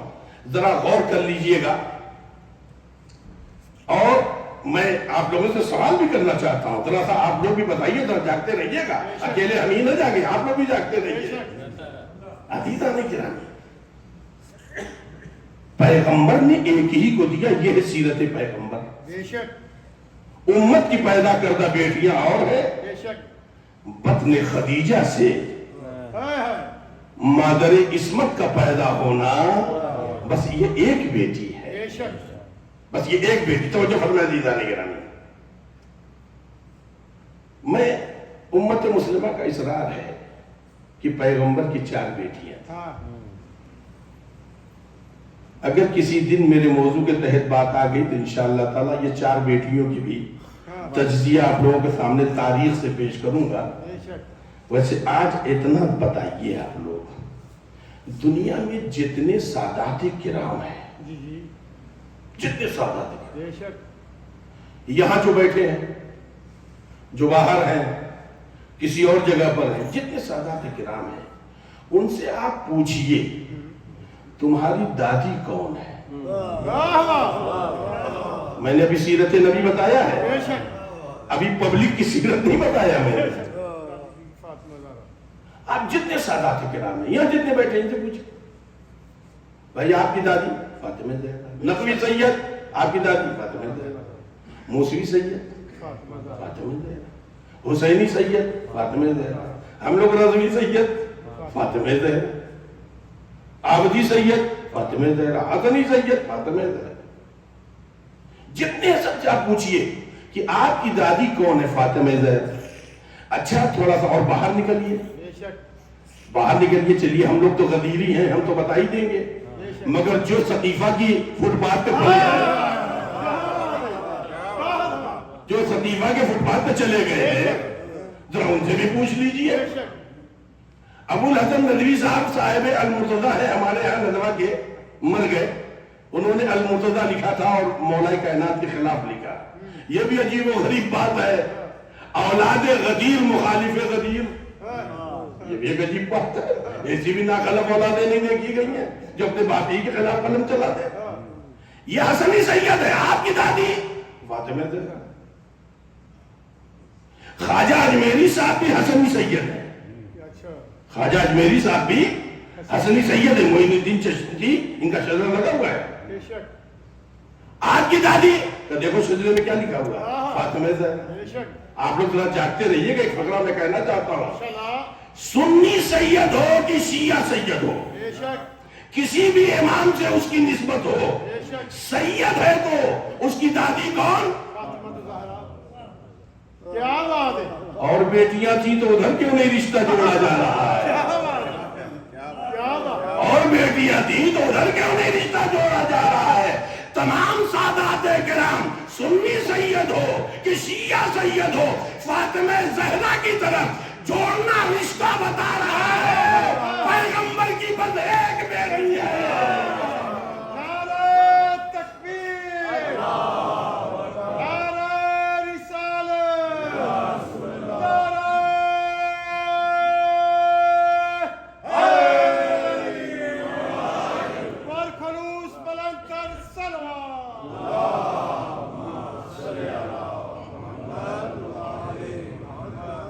ذرا غور کر لیجئے گا، اور میں آپ لوگوں سے سوال بھی کرنا چاہتا ہوں، ذرا سا آپ لوگ بھی بتائیے، ذرا جاگتے رہیے گا، اکیلے ہم ہی نہ جاگے، آپ لوگ بھی جاگتے رہیے۔ عزیزانی گرامی، پیغمبر نے ایک ہی کو دیا، یہ ہے سیرت پیغمبر۔ بے شک امت کی پیدا کردہ بیٹیاں اور ہے، بے شک بطن خدیجہ سے مادر عصمت کا پیدا ہونا، بس یہ ایک بیٹی ہے، بے شک بس یہ ایک بیٹی۔ توجہ فرمائیں عزیزان گرامی، میں امت مسلمہ کا اصرار ہے کہ پیغمبر کی 4 بیٹیاں تھیں۔ ہاں اگر کسی دن میرے موضوع کے تحت بات آ گئی تو انشاءاللہ تعالیٰ یہ 4 بیٹیوں کی بھی تجزیہ آپ لوگوں کے سامنے تاریخ سے پیش کروں گا۔ بے شک ویسے آج اتنا بتائیے آپ لوگ، دنیا میں جتنے سادات کرام ہیں، جی جی جتنے سادات کرام، بے شک یہاں جو بیٹھے ہیں، جو باہر ہیں، کسی اور جگہ پر ہیں، جتنے سادات کرام ہیں، ان سے آپ پوچھئے تمہاری دادی کون ہے؟ واہ واہ میں نے ابھی سیرت نبی بتایا ہے، بے شک ابھی پبلک کی سیرت نہیں بتایا میں نے۔ فاطمہ زہرا آپ جتنے سادات کرام ہیں، یہاں جتنے بیٹھے ہیں، ان سے پوچھیں بھائی آپ کی دادی فاطمہ زہرا، نقوی سید آپ کی دادی فاطمہ زہرا، موسوی سید فاطمہ زہرا فاطمہ زہرا، حسینی سید فاطمہ زہرا، ہم لوگ رضوی سید فاطمہ زہرا، عابدی سید فاطمہ زہرا، حسنی سید فاطمہ زہرا۔ جتنے سب سے آپ پوچھئے کہ آپ کی دادی کون ہے؟ فاطمہ زہرا۔ اچھا تھوڑا سا اور باہر نکلیے، بے شک باہر نکلیے، چلیے ہم لوگ تو غدیری ہیں، ہم تو بتا ہی دیں گے، مگر جو سقیفہ کی فٹ پاتھ پہ کھڑے ہیں، جو سقیفہ کے فٹ پاتھ پہ چلے گئے ہیں، ذرا ان سے بھی پوچھ لیجئے۔ بے شک ابو الحسن ندوی صاحب صاحب المرتضیٰ ہے ہمارے یہاں ندوہ کے، مر گئے، انہوں نے المرتضیٰ لکھا تھا اور مولا کائنات کے خلاف لکھا۔ یہ بھی عجیب و غریب بات ہے، اولاد غدیر مخالف غدیر، یہ بھی ایک عجیب بات ہے، ایسی بھی ناخلف اولادیں نہیں دیکھی گئی ہیں جو اپنے باپ ہی کے خلاف قلم چلاتے ہیں۔ یہ حسنی سید ہے، آپ کی دادی فاطمہ زہرا۔ خواجہ اجمیری صاحب بھی حسنی سید ہے، اچھا خواجہ اجمیری صاحب بھی حسنی سید ہے، معین الدین چشتی ان کا شجرہ لگا ہوا ہے۔ بے شک آپ کی دادی تو دیکھو شجرے میں کیا لکھا ہوا ہے، فاطمہ زہرا۔ بے شک آپ لوگ ذرا جاگتے رہیے گا، ایک فقرہ میں کہنا چاہتا ہوں، ماشاءاللہ سنی سید ہو کہ شیعہ سید ہو، بے شک کسی بھی امام سے اس کی نسبت ہو، بے شک سید ہے تو اس کی دادی کون؟ فاطمہ زہرا، کیا بات ہے، اور بیٹیاں تھیں تو ادھر کیوں نہیں رشتہ جوڑا جا رہا ہے؟ کیا بات ہے، کیا بات ہے، اور بیٹیاں تھیں تو ادھر کیوں نہیں رشتہ جوڑا جا رہا ہے؟ تمام سادات کرام، سنی سید ہو کہ شیعہ سید ہو، فاطمہ زہرا کی طرف جوڑنا رشتہ بتا رہا ہے، پیغمبر کی بس ایک بیٹی ہے۔ نعرہ تکبیر، نعرہ رسالت، نعرہ والخلوص بلندتر صلوات۔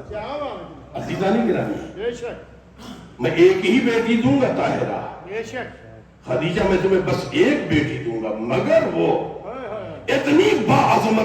کیا بات ہے، عزیزانی گرامی، بے شک میں ایک ہی بیٹی دوں گا طاہرہ، بے شک خدیجہ میں تمہیں بس ایک بیٹی دوں گا، مگر وہ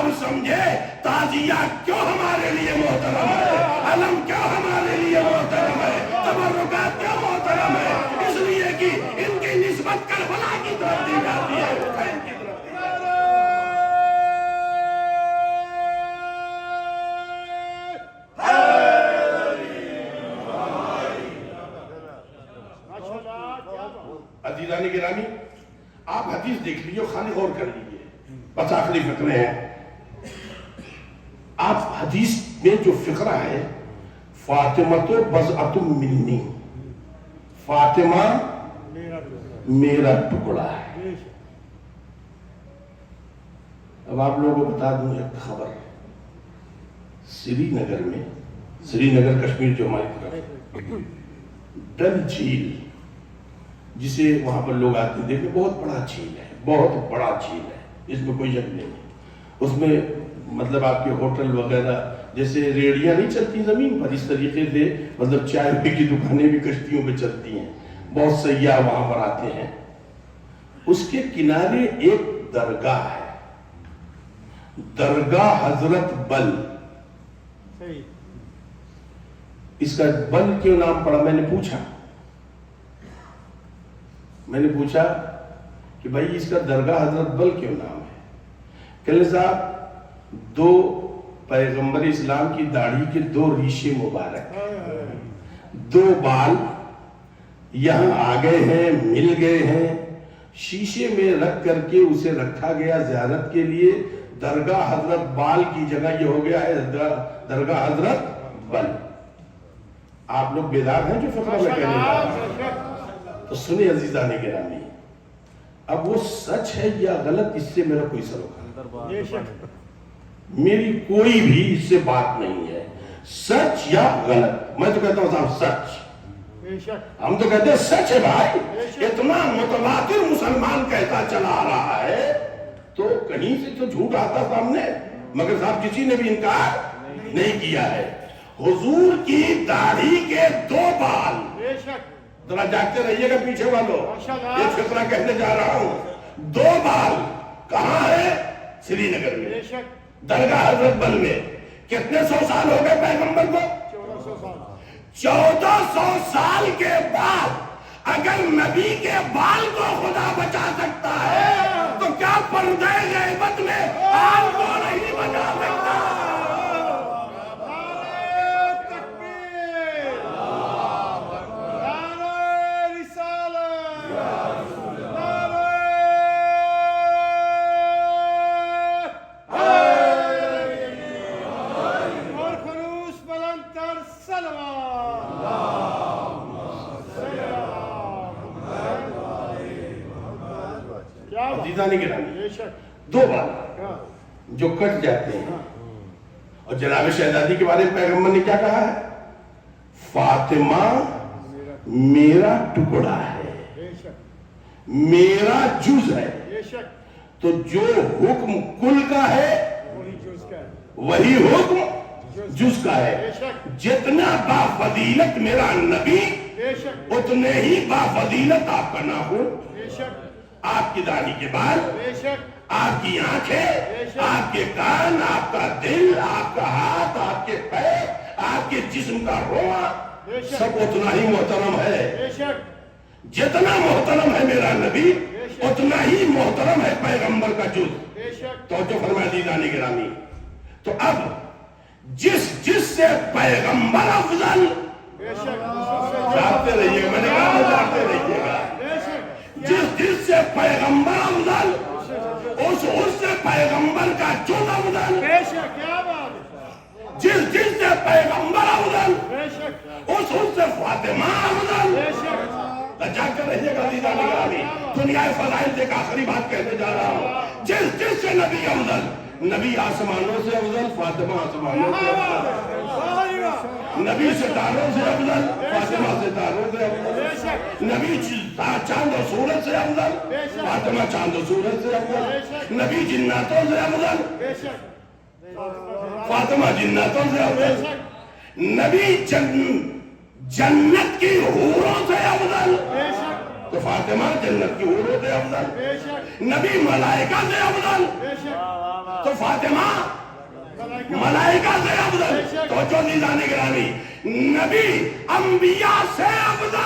اب سمجھے تازیہ کیوں ہمارے لیے محترم ہے، علم کیوں ہمارے لیے محترم ہے، تبرکات کیوں محترم ہے، اس لیے کہ ان کی نسبت کربلا کی طرف دی جاتی ہے، حسین کی طرف دی جاتی ہے۔ عزیزان گرامی، آپ حدیث دیکھ لیجئے، خالی غور کر لیجئے، بس آخری فقرے ہیں۔ آپ حدیث میں جو فقرہ ہے، فاطمۃ بضعۃ منی، فاطمہ میرا ٹکڑا ہے۔ اب آپ لوگوں کو بتا دوں ایک خبر، سری نگر میں، سری نگر کشمیر جو ہماری طرف، ڈل جھیل جسے وہاں پر لوگ آتے ہیں دیکھنے، بہت بڑا جھیل ہے، بہت بڑا جھیل ہے، اس میں کوئی شک نہیں ہے۔ اس میں مطلب آپ کے ہوٹل وغیرہ جیسے ریڑیاں نہیں چلتی زمین پر، اس طریقے سے مطلب چائے کی دکانیں بھی کشتیوں پہ چلتی ہیں، بہت سیاح وہاں پر آتے ہیں۔ اس کے کنارے ایک درگاہ ہے، درگاہ حضرت بل۔ اس کا بل کیوں نام پڑا؟ میں نے پوچھا کہ بھائی اس کا درگاہ حضرت بل کیوں نام ہے؟ کہلے صاحب، دو پیغمبر اسلام کی داڑھی کے دو ریشے مبارک، دو بال یہاں آ گئے ہیں، مل گئے ہیں، شیشے میں رکھ کر کے اسے رکھا گیا زیارت کے لیے۔ درگاہ حضرت بال کی جگہ یہ ہو گیا ہے درگاہ حضرت بل۔ آپ لوگ بیدار ہیں جو فقرہ میں کہنے جا رہا ہے؟ تو سنیں عزیزان گرامی، اب وہ سچ ہے یا غلط اس سے میرا کوئی سروکار نہیں، میری کوئی بھی اس سے بات نہیں ہے، سچ یا غلط۔ میں تو کہتا ہوں صاحب سچ، ہم تو کہتے ہیں سچ ہے بھائی، اتنا متواتر مسلمان کہتا چلا آ رہا ہے تو کہیں سے تو جھوٹ آتا سامنے، مگر صاحب کسی نے بھی انکار نہیں کیا ہے۔ حضور کی داڑھی کے دو بال، ذرا جاگتے رہیے گا پیچھے والوں، یہ فقرہ کہنے جا رہا ہوں، دو بال کہاں ہے؟ سری نگر میں، درگاہ حضرت بل میں۔ کتنے سو سال ہو گئے پیغمبر کو؟ 1400 سال کے بعد اگر نبی کے بال کو خدا بچا سکتا ہے تو کیا پردے غیبت میں آل کو نہیں بچا سکتا؟ دو بال جو کٹ جاتے ہیں، اور جناب شہزادی کے بارے میں پیغمبر نے کیا کہا ہے؟ فاطمہ میرا ٹکڑا ہے، میرا جز ہے۔ تو جو حکم کل کا ہے وہی حکم جز کا ہے۔ جتنا با فضیلت میرا نبی اتنے ہی با فضیلت آپ کا ناخن، آپ کی داڑھی کے بال، آپ کی آنکھیں، آپ کے کان، آپ کا دل، آپ کا ہاتھ، آپ کے پیر، آپ کے جسم کا روح، سب اتنا ہی محترم ہے۔ جتنا محترم ہے میرا نبی اتنا ہی محترم ہے پیغمبر کا جز۔ توجہ فرمائے عزیزان گرامی، تو اب جس سے پیغمبر افضل، جاگتے رہیے گا، میں نے کہا جاگتے رہیے گا، جس سے پیغمبر افضل اس سے پیغمبر کا جز افضل، جس سے پیغمبر افضل اس سے فاطمہ افضل۔ جاگ کر رہیے گا عزیزان گرامی، دنیا فضائل سے ایک آخری بات کہنے جا رہا ہوں، جس سے نبی افضل، نبی آسمانوں سے افضل، فاطمہ آسمانوں سے افضل، نبی ستاروں سے افضل، فاطمہ ستاروں سے افضل، نبی چاند و سورج سے افضل، فاطمہ چاند و سورج سے افضل، نبی جناتوں سے افضل، فاطمہ جناتوں سے افضل، نبی جنت کی حوروں سے افضل، تو فاطمہ جنت کی حوروں سے افضل، نبی ملائکہ سے افضل، تو فاطمہ ملائکہ سے افضل، تو جو نیزان گرامی نبی انبیاء سے افضل۔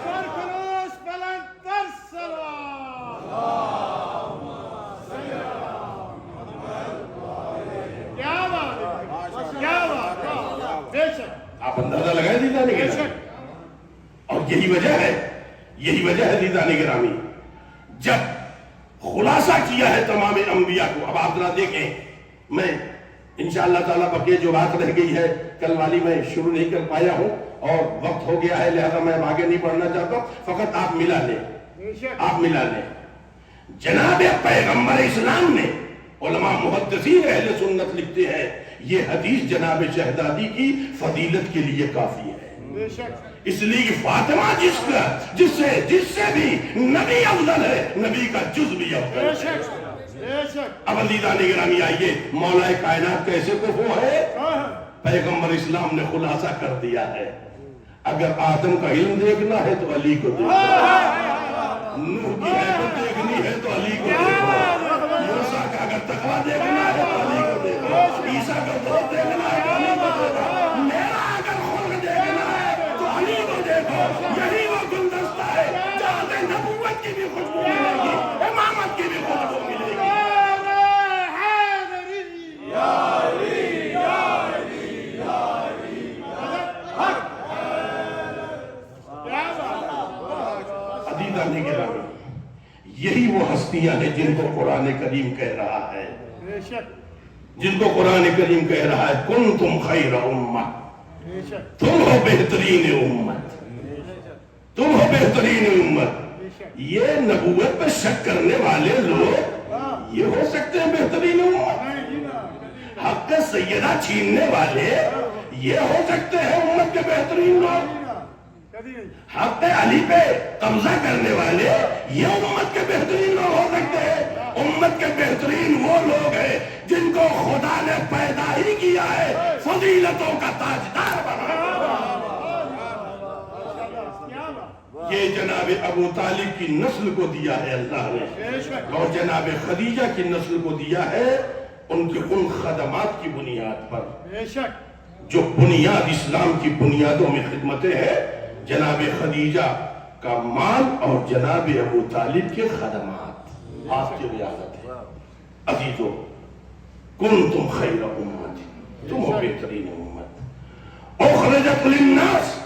سرفروش بلندتر سلام۔ کیا بات ہے، کیا بات ہے، بے شک آپ اندازہ لگائیں نیزان بے گرامی، شک۔ اور یہی وجہ ہے نیزان گرامی جب خلاصہ کیا ہے تمام انبیاء کو۔ اب آپ ذرا دیکھیں، میں انشاءاللہ تعالیٰ بقیہ جو بات رہ گئی ہے کل والی میں شروع نہیں کر پایا ہوں اور وقت ہو گیا ہے، لہذا میں آگے نہیں پڑھنا چاہتا ہوں، فقط آپ ملا لیں، بے شک آپ ملا لیں۔ جناب پیغمبر اسلام نے، علماء محدثین اہل سنت لکھتے ہیں، یہ حدیث جناب شہزادی کی فضیلت کے لیے کافی ہے۔ بے شک اس لیے کہ فاطمہ جس سے بھی نبی افضل ہے، نبی کا جز بھی افضل بے ہے۔ شک بے شک۔ اب عزیزان گرامی آئیے، مولا کائنات کیسے کفو ہے؟ پیغمبر اسلام نے خلاصہ کر دیا ہے۔ اگر آدم کا علم دیکھنا ہے تو علی کو دیکھو، نوح کی حیبت دیکھنی ہے تو علی کو دیکھو، موسیٰ کا اگر تقویٰ دیکھنا ہے تو علی کو دیکھو، عیسیٰ کا درد دیکھنا ہے تو علی کو دیکھو، میرا اگر خلق دیکھنا ہے تو علی کو دیکھو۔ یہی وہ گلدستہ ہے جہاں سے نبوت کی بھی خوشبو ملے گی، امامت کی بھی خوشبو ملے گی۔ عزیزان گرامی، یہی وہ ہستیاں ہیں جن کو قرآن کریم کہہ رہا ہے، بے شک جن کو قرآن کریم کہہ رہا ہے کنتم خیر امہ، بے شک تم ہو بہترین امت، تم ہو بہترین امت۔ بے شک۔ یہ نبوت پہ شک کرنے والے لوگ یہ ہو سکتے ہیں بہترین امت؟ نہیں جی نا۔ حق سیدہ چھیننے والے یہ ہو سکتے ہیں امت کے بہترین لوگ؟ کبھی نہیں۔ حق علی پہ قبضہ کرنے والے یہ امت کے بہترین لوگ ہو سکتے ہیں؟ امت کے بہترین وہ لوگ ہیں جن کو خدا نے پیدا ہی کیا ہے، فضیلتوں کا تاجدار بنا۔ کیا بات۔ یہ جناب ابو طالب کی نسل کو دیا ہے اللہ نے، بے شک اور جناب خدیجہ کی نسل کو دیا ہے ان کے ان خدمات کی بنیاد پر بے شک جو بنیاد اسلام کی بنیادوں میں خدمتیں ہیں، جناب خدیجہ کا مال اور جناب ابو طالب کے خدمات آپ کی ریاست ہے۔ عزیزو کنتم خیر امت، تم ہو بہترین امت، اخرجت للناس،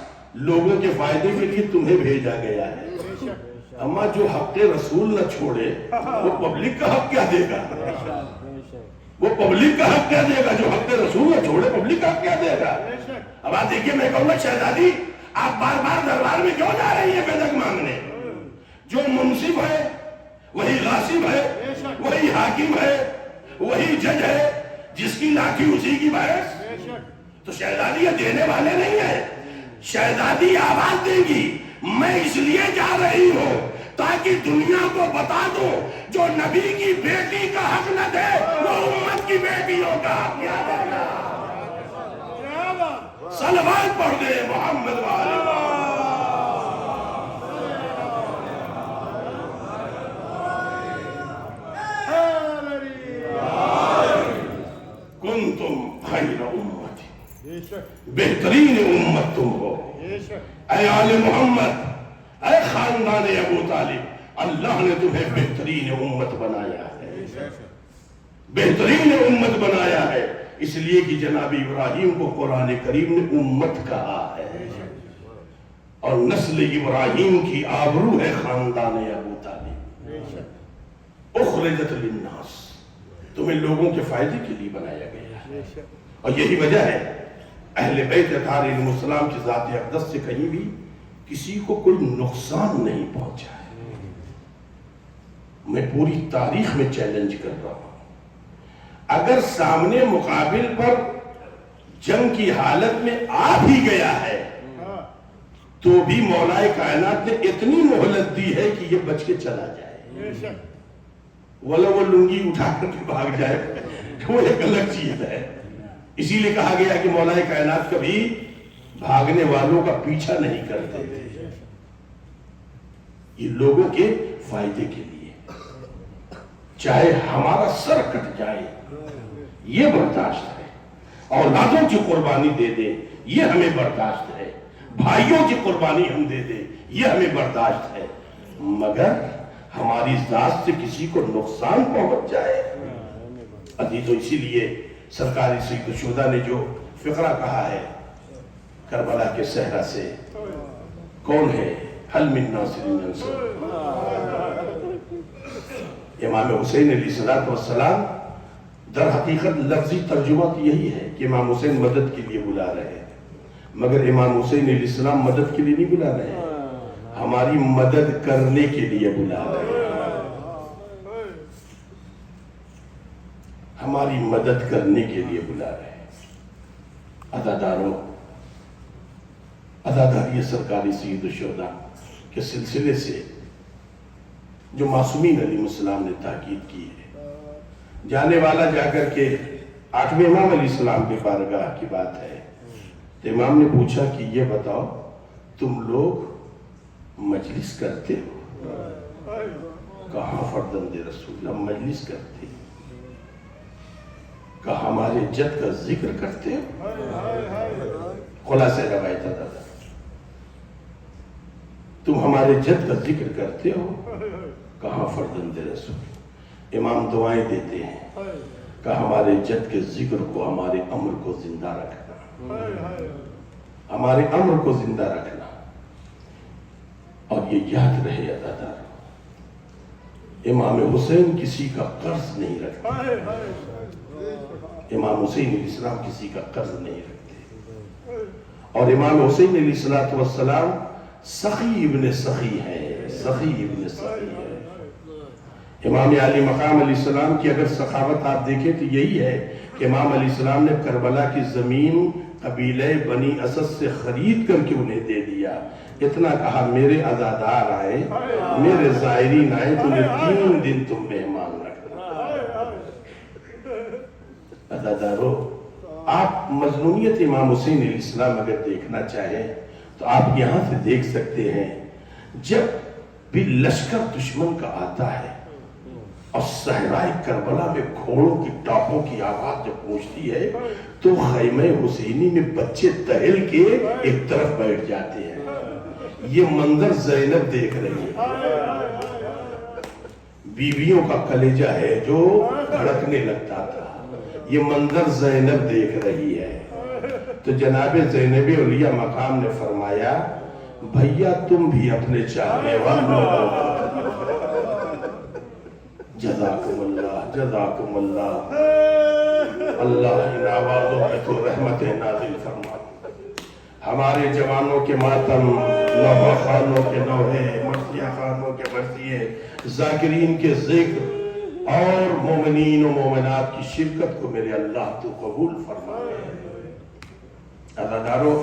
لوگوں کے فائدے کے لیے تمہیں بھیجا گیا ہے۔ بے شک اما جو حق رسول نہ چھوڑے وہ پبلک کا حق کیا دے گا؟ وہ پبلک کا حق کیا دے گا؟ جو حق رسول نہ چھوڑے پبلک کا حق کیا دے گا؟ بے شک اب آپ دیکھیے، میں کہوں گا شہزادی آپ بار بار دربار میں کیوں جا رہی ہیں بیدک مانگنے؟ جو منصف ہے وہی غاصب ہے، وہی حاکم ہے، وہی جج ہے، جس کی لاٹھی اسی کی بحث۔ بے شک تو شہزادی یہ دینے والے نہیں ہیں، شہزادی آواز دے گی میں اس لیے جا رہی ہوں تاکہ دنیا کو بتا دوں جو نبی کی بیٹی کا حق نہ دے وہ امت کی بیٹیوں کا حق کیا دے گا۔ کیا بات۔ صلوات پڑھ دے محمد والے کنتم خیر امت، بے شک بہترین امت تم ہو۔ بے شک اے آل محمد، اے خاندان ابو طالب، اللہ نے تمہیں بہترین امت بنایا ہے، بہترین امت بنایا ہے، اس لیے کہ جناب ابراہیم کو قرآن کریم نے امت کہا ہے، اور نسل ابراہیم کی آبرو ہے خاندان ابو طالب۔ بے شک اخرجت للناس، تمہیں لوگوں کے فائدے کے لیے بنایا گیا ہے، بے شک اور یہی وجہ ہے اہل بیت اطہار علیہ السلام کی ذات اقدس سے کہیں بھی کسی کو کوئی نقصان نہیں پہنچا ہے۔ میں پوری تاریخ میں چیلنج کر رہا ہوں، اگر سامنے مقابل پر جنگ کی حالت میں آ بھی گیا ہے تو بھی مولا کائنات نے اتنی مہلت دی ہے کہ یہ بچ کے چلا جائے، بے شک وہ لنگی اٹھا کر کے بھاگ جائے، وہ ایک الگ چیز ہے۔ اسی لیے کہا گیا کہ مولا کائنات کبھی بھاگنے والوں کا پیچھا نہیں کرتے تھے، یہ لوگوں کے فائدے کے لیے، چاہے ہمارا سر کٹ جائے یہ برداشت ہے، اولادوں کی قربانی دے دیں یہ ہمیں برداشت ہے، بھائیوں کی قربانی ہم دے دیں یہ ہمیں برداشت ہے، مگر ہماری ذات سے کسی کو نقصان پہنچ جائے عزیزو، اسی لیے سرکاری سید الشہداء نے جو فقرہ کہا ہے کربلا کے صحرا سے، کون ہے حل من ناصر ینصر، امام حسین علیہ السلام در حقیقت لفظی ترجمہ تو یہی ہے کہ امام حسین مدد کے لیے بلا رہے ہیں، مگر امام حسین علیہ السلام مدد کے لیے نہیں بلا رہے ہیں، ہماری مدد کرنے کے لیے بلا رہے ہیں، ہماری مدد کرنے کے لیے بلا رہے ہیں۔ عزاداروں، عزاداری سرکاری سید الشہداء کے سلسلے سے جو معصومین علیہ السلام نے تاکید کی ہے، جانے والا جا کر کے 8ویں امام علیہ السلام کے بارگاہ کی بات ہے، تو امام نے پوچھا کہ یہ بتاؤ تم لوگ مجلس کرتے ہو؟ کہاں فرزند رسول ہم مجلس کرتے ہیں، کہا ہمارے جد کا ذکر کرتے ہو؟ خلاصہ روایت ہے، تم ہمارے جد کا ذکر کرتے ہو؟ کہاں فرزند رسول، امام دعائیں دیتے ہیں، کہا ہمارے جد کے ذکر کو، ہمارے امر کو زندہ رکھنا، ہمارے امر کو زندہ رکھنا، اور یہ یاد رہے عزادار، امام حسین کسی کا قرض نہیں رکھتے، امام حسین علیہ السلام کسی کا قرض نہیں رکھتے، اور امام حسین علیہ السلام سخی ابن سخی ہے، سخی ابن سخی ہے۔ امام علی مقام علیہ السلام کی اگر سخاوت آپ دیکھیں تو یہی ہے کہ امام علیہ السلام نے کربلا کی زمین قبیلہ بنی اسد سے خرید کر کے انہیں دے دیا، اتنا کہا میرے عزادار آئے، میرے زائرین آئے، تمہیں 3 دن تم مہمان رکھنا۔ عزادارو، آپ مظلومیت امام حسین علیہ السلام اگر دیکھنا چاہیں تو آپ یہاں سے دیکھ سکتے ہیں، جب بھی لشکر دشمن کا آتا ہے اور صحرائے کربلا میں گھوڑوں کی ٹاپوں کی آواز جب پہنچتی ہے تو خیمہ حسینی میں بچے تہل کے ایک طرف بیٹھ جاتے ہیں، یہ منظر زینب دیکھ رہی ہے، بیویوں کا کلیجہ ہے جو دھڑکنے لگتا تھا، یہ منظر زینب دیکھ رہی ہے، تو جناب زینب علیہ مقام نے فرمایا بھیا تم بھی اپنے چاہنے والوں، جزاکم اللہ، جزاکم اللہ، اللہ ان آوازوں پہ تو رحمت نازل فرما، ہمارے جوانوں کے ماتم، نوحہ خانوں کے نوحے، مرثیہ خانوں کے مرثیے، ذاکرین کے ذکر اور مومنین و مومنات کی شرکت کو میرے اللہ تو قبول فرمائے۔ عزادارو،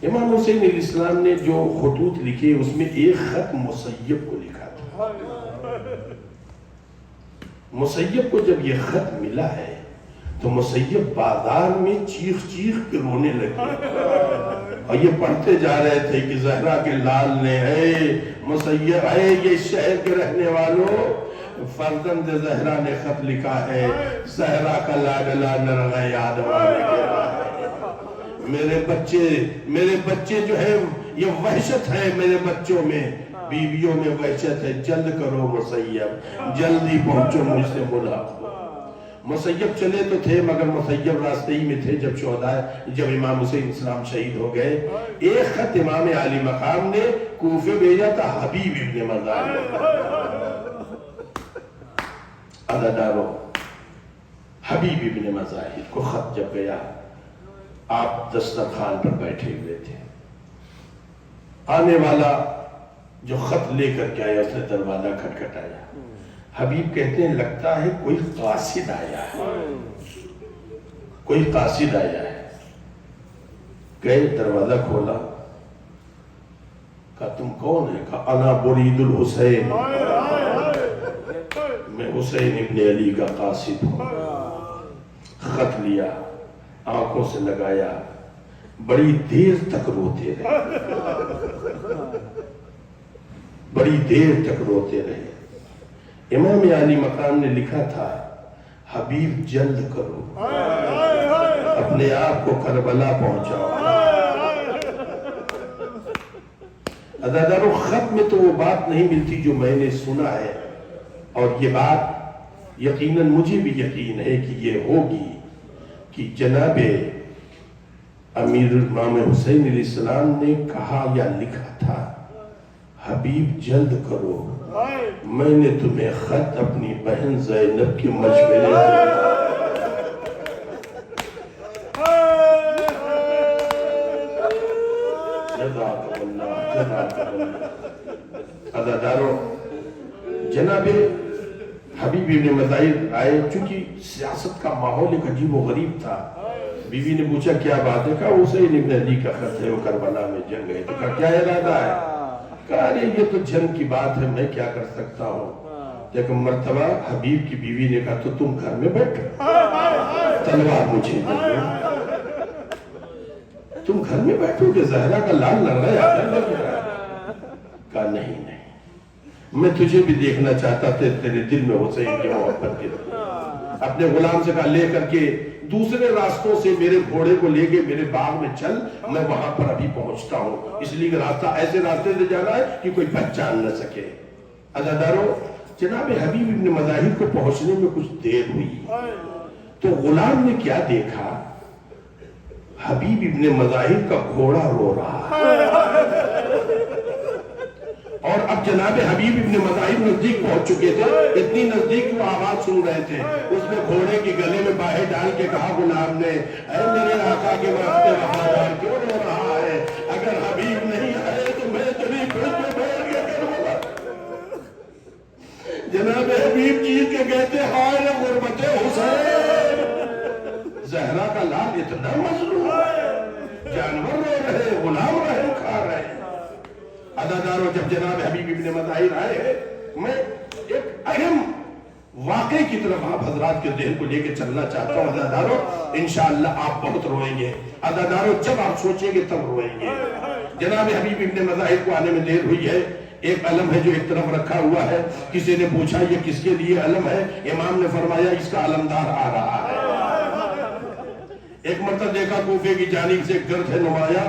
امام حسین علیہ السلام نے جو خطوط لکھے اس میں ایک خط مسیب کو لکھا تھا، مسیب کو جب یہ خط ملا ہے تو مسیب بازار میں چیخ چیخ کے رونے لگے اور یہ پڑھتے جا رہے تھے کہ زہرا کے لال نے، اے مسیب، اے یہ شہر کے رہنے والوں، فرزند زہرا نے خط لکھا ہے، زہرا کا لاڈلا نرغہ یاد وانے گیا ہے، میرے بچے جو ہے یہ وحشت ہے، میرے بچوں میں بیویوں میں وحشت ہے، جلد کرو مسیب، جلدی پہنچو مجھ سے ملاق ہو۔ مسیب چلے تو تھے مگر مسیب راستے ہی میں تھے جب امام حسین اسلام شہید ہو گئے، ایک خط امام علی مقام نے کوفے بھیجا تھا حبیب ابن مظاہر، عزادارو حبیب ابن مظاہر کو خط جب گیا، آپ دسترخوان پر بیٹھے ہوئے تھے، آنے والا جو خط لے کر کے آیا اس نے دروازہ کھٹکھٹایا، حبیب کہتے ہیں لگتا ہے کوئی قاصد آیا ہے، کوئی قاصد آیا ہے، گئے دروازہ کھولا، کہا تم کون ہے؟ کہا انا برید الحسین، میں حسین ابن علی کا قاصد ہوں۔ خط لیا، آنکھوں سے لگایا، بڑی دیر تک روتے رہے، بڑی دیر تک روتے رہے۔ امام علی مقام نے لکھا تھا حبیب جلد کرو، اپنے آپ کو کربلا پہنچاؤ۔ عزیزانو، خط میں تو وہ بات نہیں ملتی جو میں نے سنا ہے، اور یہ بات یقیناً مجھے بھی یقین ہے کہ یہ ہوگی کہ جناب امیر امام حسین علیہ السلام نے کہا یا لکھا تھا حبیب جلد کرو، میں نے تمہیں خط اپنی بہن زینب کے مشورے سے عزادارو، جناب حبیب ابن مظاہر آئے، چونکہ سیاست کا ماحول ایک عجیب و غریب تھا۔ بیوی نے پوچھا کیا بات ہے؟ کہا حسین ابن علی کا خط ہے، وہ کربلا میں جنگ گئے۔ تو کہا کیا ارادہ ہے؟ کہا ارے یہ تو جنگ کی بات ہے، میں کیا کر سکتا ہوں۔ لیکن مرتبہ حبیب کی بیوی نے کہا تو تم گھر میں بیٹھو، تلوار مجھے دے دو، تم گھر میں بیٹھو کہ زہرا کا لال لڑ رہا ہے؟ کہا نہیں نہیں، میں تجھے بھی دیکھنا چاہتا تھا، تیرے دل میں حسین کی محبت کی۔ اپنے غلام سے کہا لے کر کے دوسرے راستوں سے میرے گھوڑے کو لے کے میرے باغ میں چل، میں وہاں پر ابھی پہنچتا ہوں، اس لیے کہ راستہ ایسے راستے سے جانا ہے کہ کوئی پہچان نہ سکے۔ عزادارو، جناب حبیب ابن مظاہر کو پہنچنے میں کچھ دیر ہوئی تو غلام نے کیا دیکھا؟ حبیب ابن مظاہر کا گھوڑا رو رہا ہے، اور اب جناب حبیب ابن مظاہر نزدیک پہنچ چکے تھے، اتنی نزدیک وہ آواز سن رہے تھے۔ اس نے گھوڑے کے گلے میں باہیں ڈال کے کہا غلام نے، اے میرے آقا کے واسطے وفادار کیوں رو رہا ہے؟ اگر حبیب نہیں آئے تو میں تیری پھر میں بیٹھ کے کروں گا۔ جناب حبیب چیز کے کہتے ہائے غربت حسین، زہرا کا لال اتنا مظلوم ہے، جانور رو رہے، غلام رہے کھا رہے۔ عزادارو، جب جناب حبیب ابن مظاہر آئے، میں ایک اہم واقعے کی طرف آپ حضرات کے ذہن کو لے کے چلنا چاہتا ہوں۔ عزادارو، انشاءاللہ آپ بہت روئیں گے۔ عزادارو، جب آپ سوچیں گے تب روئیں گے۔ جناب حبیب ابن مظاہر کو آنے میں دیر ہوئی ہے، ایک علم ہے جو ایک طرف رکھا ہوا ہے، کسی نے پوچھا یہ کس کے لیے علم ہے؟ امام نے فرمایا اس کا علمدار آ رہا ہے۔ ایک مرتبہ دیکھا کوفے کی جانب سے گرد ہے نمایاں،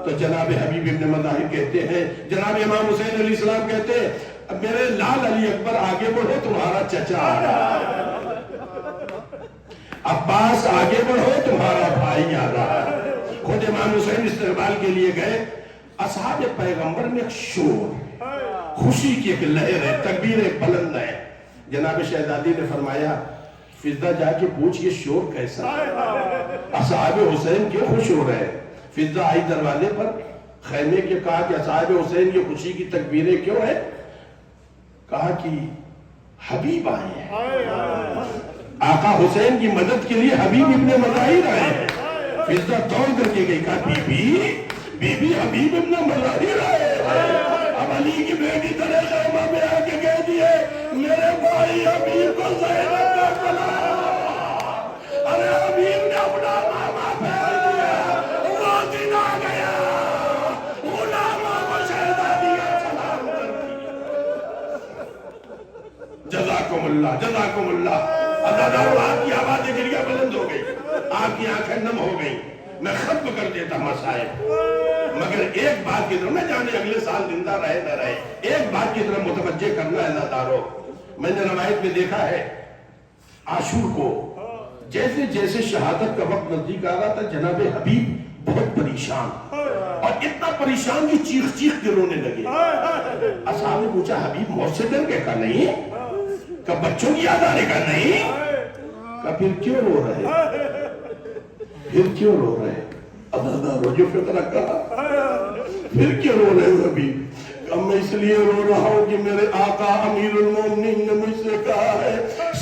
تو جناب حبیب ابن مظاہر کہتے ہیں، جناب امام حسین علیہ السلام کہتے ہیں اب میرے لال علی اکبر آگے بڑھو، تمہارا چچا آ رہا ہے، عباس آگے بڑھو، تمہارا بھائی آ رہا ہے۔ خود امام حسین استقبال کے لیے گئے، اصحاب پیغمبر میں ایک شور، خوشی کی ایک لہر ہے، تکبیریں بلند ہے۔ جناب شہزادی نے فرمایا فضہ جا کے پوچھ یہ شور کیسا ہے؟ اصحاب حسین کیوں خوش ہو رہے ہیں؟ فضہ آئی دروازے پر خیمے کے، کہا کہ اصحاب حسین کی خوشی کی تکبیریں کیوں ہیں؟ کہا کہ حبیب آئے ہیں، آقا حسین کی مدد کے لیے حبیب ابن مظاہر آئے ہیں۔ فضہ دوڑ کر کے گئی، کہا بی بی حبیب ابن مظاہر آئے ہیں۔ اب علی کی بیٹی طرح خیمہ میں آ کے کہہ دیے میرے بھائی حبیب کو زینب کا بلایا۔ ارے حبیب نے اپنا ماما پھیل دیا، وہ دن آ گیا، غلاموں کو شہزادی کا سلام کر دیا۔ جزاکم اللہ، جزاکم اللہ۔ عزادارو، آپ کی آوازیں گریہ بلند ہو گئی، آپ کی آنکھیں نم ہو گئی۔ میں ختم کر دیتا مسائل، مگر ایک بات کی طرف، میں جانے اگلے سال زندہ رہے نہ رہے، ایک بات کی طرف متوجہ کرنا ہے عزادارو۔ میں نے روایت میں دیکھا ہے عاشور کو جیسے جیسے شہادت کا وقت نزدیک آ رہا تھا، جناب حبیب بہت پریشان، اور اتنا پریشان کی چیخ چیخ کے رونے لگے۔ اصحاب نے پوچھا حبیب موت سے ڈر گئے؟ کہا نہیں۔ کہا بچوں کی یاد آنے؟ کہا نہیں۔ کہا پھر کیوں رو رہے؟ پھر کیوں رو رہے؟ عزادارو، جو فطرہ کہا پھر کیوں رو رہے ہو حبیب؟ میں اس لیے رو رہا ہوں کہ میرے آقا امیر المومنین نے مجھ سے کہا ہے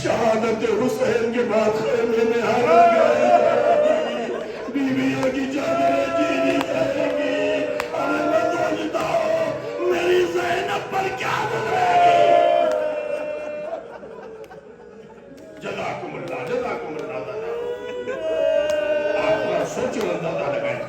شہادت حسین کے بعد خیمے میں آ گئے، بیویوں کی چادریں چینی جائے گی، اور میں سوچتا ہوں میری زینب پر کیا گزرے گی۔ جزاکم اللہ، جزاکم اللہ۔ آپ تھوڑا سوچو، اندازہ لگائیں۔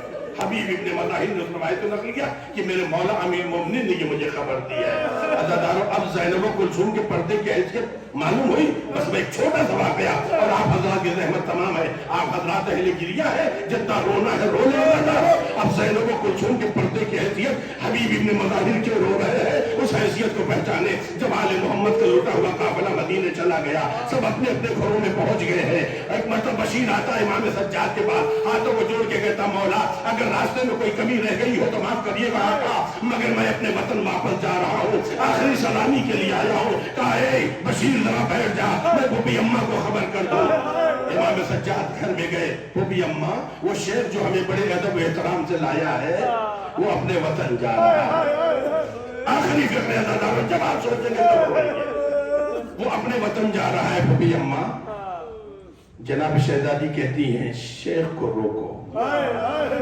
اس روایت کو نقل کیا کہ میرے مولا امیر المومنین نے یہ مجھے خبر دی ہے۔ عزادارو اب زینب و کلثوم کے پردے کی حیثیت معلوم ہوئی؟ بس میں ایک چھوٹا سا واقعہ، اور آپ حضرات کی رحمت تمام ہے، آپ حضرات اہل گریہ ہے، جتنا رونا ہے رو لے عزادارو۔ اب زینب و کلثوم کے پردے کی حیثیت حبیب ابن مظاہر کے رو رہے ہیں، اس حیثیت کو پہچانے۔ جب آل محمد کا لوٹا ہوا قافلہ مدینے چلا گیا، سب اپنے اپنے گھروں میں پہنچ گئے ہیں۔ ایک مرتبہ بشیر آتا ہے امام سجاد کے پاس، ہاتھوں کو جوڑ کے کہتا مولا اگر راستے میں کوئی کمی رہ گئی ہو تو معاف کریے گا آقا، مگر میں اپنے وطن واپس جا رہا ہوں، آخری سلامی کے لیے آیا ہوں۔ کہا اے بشیر ذرا بیٹھ جا، میں پھوپھی اماں کو خبر کر دوں۔ امام سجاد گھر میں گئے، پھوپھی اماں وہ شیر جو ہمیں بڑے ادب و احترام سے لایا ہے وہ اپنے وطن جا رہا ہے۔ آخری فکر عزادارو جب آپ سوچیں گے تو وہ اپنے وطن جا رہا ہے۔ پھوپھی اماں جناب شہزادی کہتی ہیں شیخ کو روکو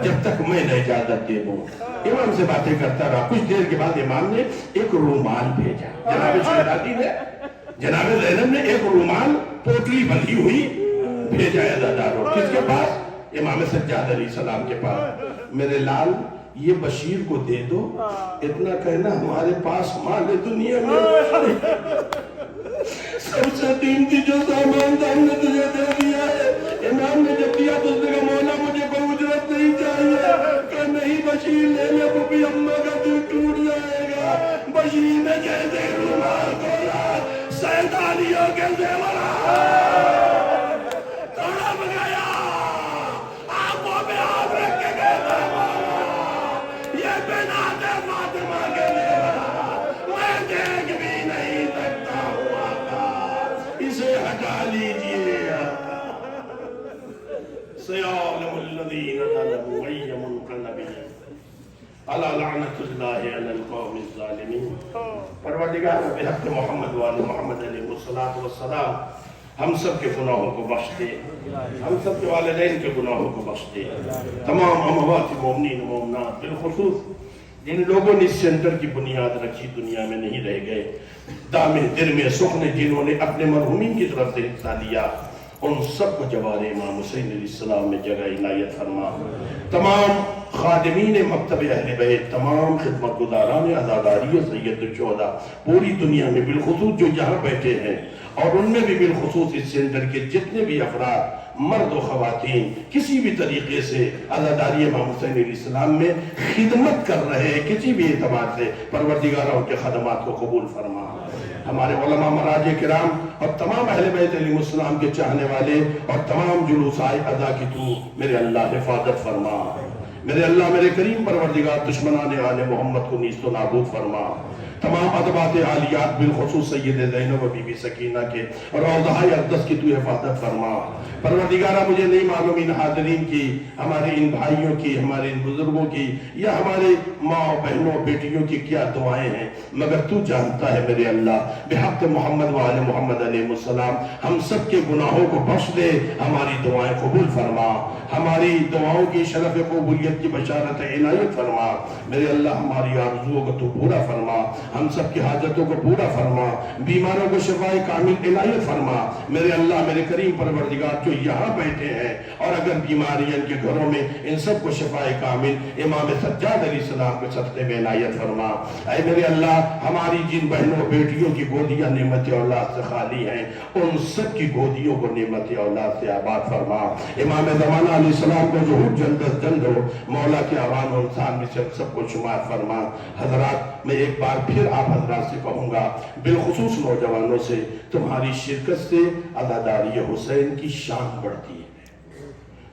جب تک میں نے اجازت دے دوں۔ امام سے باتیں کرتا رہا، کچھ دیر کے بعد امام نے ایک رومال بھیجا۔ جناب شہزادی نے، جناب زینب نے ایک رومال پوٹلی بندھی ہوئی بھیجا ہے عزادارو۔ کس کے پاس؟ امام سجاد علیہ السلام کے پاس۔ میرے لال یہ بشیر کو دے دو، اتنا کہنا ہمارے پاس مال دنیا میں سب سے قیمتی جو سامان تھا ہم نے تجھے دے دیا ہے۔ امام نے جب دیا تو اس نے کہا مولا مجھے کوئی اجرت نہیں چاہیے۔ کہ نہیں بشیر لے لے، پھوپھی اماں کا دل ٹوٹ جائے گا۔ بشیر نے جیسے رومال کھولا، سینتالیوں کے زیورات تڑپ گیا۔ آنکھوں میں آنکھ رکھ کے کہتا مولا یہ بنات فاطمہ کے زیورات میں دیکھ بھی نہیں سکتا ہوں آقا، اسے ہٹا لیجئے۔ سيعلم الذين ظلموا أي منقلب على لعنة الله على القوم الظالمين۔ پروردگار بحق محمد وآل محمد علیہ الصلوۃ والسلام ہم سب کے گناہوں کو بخش دے، ہم سب کے والدین کے گناہوں کو بخش دے، تمام اموات مومنین و مومنات، بالخصوص جن لوگوں نے اس سینٹر کی بنیاد رکھی دنیا میں نہیں رہ گئے، دامِ دل میں سخن جنہوں نے اپنے مرحومین کی طرف سے حصہ لیا، ان سب کو جوار امام حسین علیہ السلام میں جگہ عنایت فرما۔ تمام خادمین مکتب اہل بیت، تمام خدمت گزاران عزاداری و سید الشہداء پوری دنیا میں، بالخصوص جو یہاں بیٹھے ہیں اور ان میں بھی بالخصوص اس سینٹر کے جتنے بھی افراد مرد و خواتین کسی بھی طریقے سے عزاداری امام حسین علیہ السلام میں خدمت کر رہے ہیں، کسی بھی اعتبار سے پروردگارہ ان کے خدمات کو قبول فرما۔ ہمارے علماء مراجع کرام اور تمام اہل بیت علیہ السلام کے چاہنے والے اور تمام جلوسائے ادا کی تو میرے اللہ حفاظت فرما۔ میرے اللہ میرے کریم پروردگار دشمنان آل محمد کو نیست و نابود فرما۔ تمام ادبات عالیات بالخصوص سید زینب و بی بی سکینہ کے روضہ اقدس کی تو حفاظت فرما۔ پروردگارہ مجھے نہیں معلوم ان حاضرین کی، ہمارے ان بھائیوں کی، ہمارے ان بزرگوں کی یا ہمارے ماں بہنوں بیٹیوں کی کیا دعائیں ہیں، مگر تو جانتا ہے میرے اللہ۔ بحق محمد و آل محمد علیہ السلام ہم سب کے گناہوں کو بخش دے، ہماری دعائیں قبول فرما، ہماری دعاؤں کی شرف قبولیت کی بشارت عنایت فرما۔ میرے اللہ ہماری آرزوؤں کو تو پورا فرما، ہم سب کی حاجتوں کو پورا فرما، بیماروں کو شفائے کامل عنایت فرما۔ میرے اللہ میرے کریم پروردگار جو یہاں بیٹھے ہیں اور اگر بیماری ان کے گھروں میں، ان سب کو شفائے کامل امام سجاد علیہ السلام کے صدقے میں عنایت فرما۔ اے میرے اللہ ہماری جن بہنوں بیٹیوں کی گودیاں نعمت اولاد سے خالی ہیں، ان سب کی گودیوں کو نعمت اولاد سے آباد فرما۔ امام زمانہ علیہ السلام کو ظہور جلد از جلد ہو، مولا کے آوان و انسان میں سے سب کو شمار فرما۔ حضرات میں ایک بار پھر آپ حضرات سے کہوں گا، بالخصوص نوجوانوں سے، تمہاری شرکت سے عزاداری حسین کی شان بڑھتی ہے،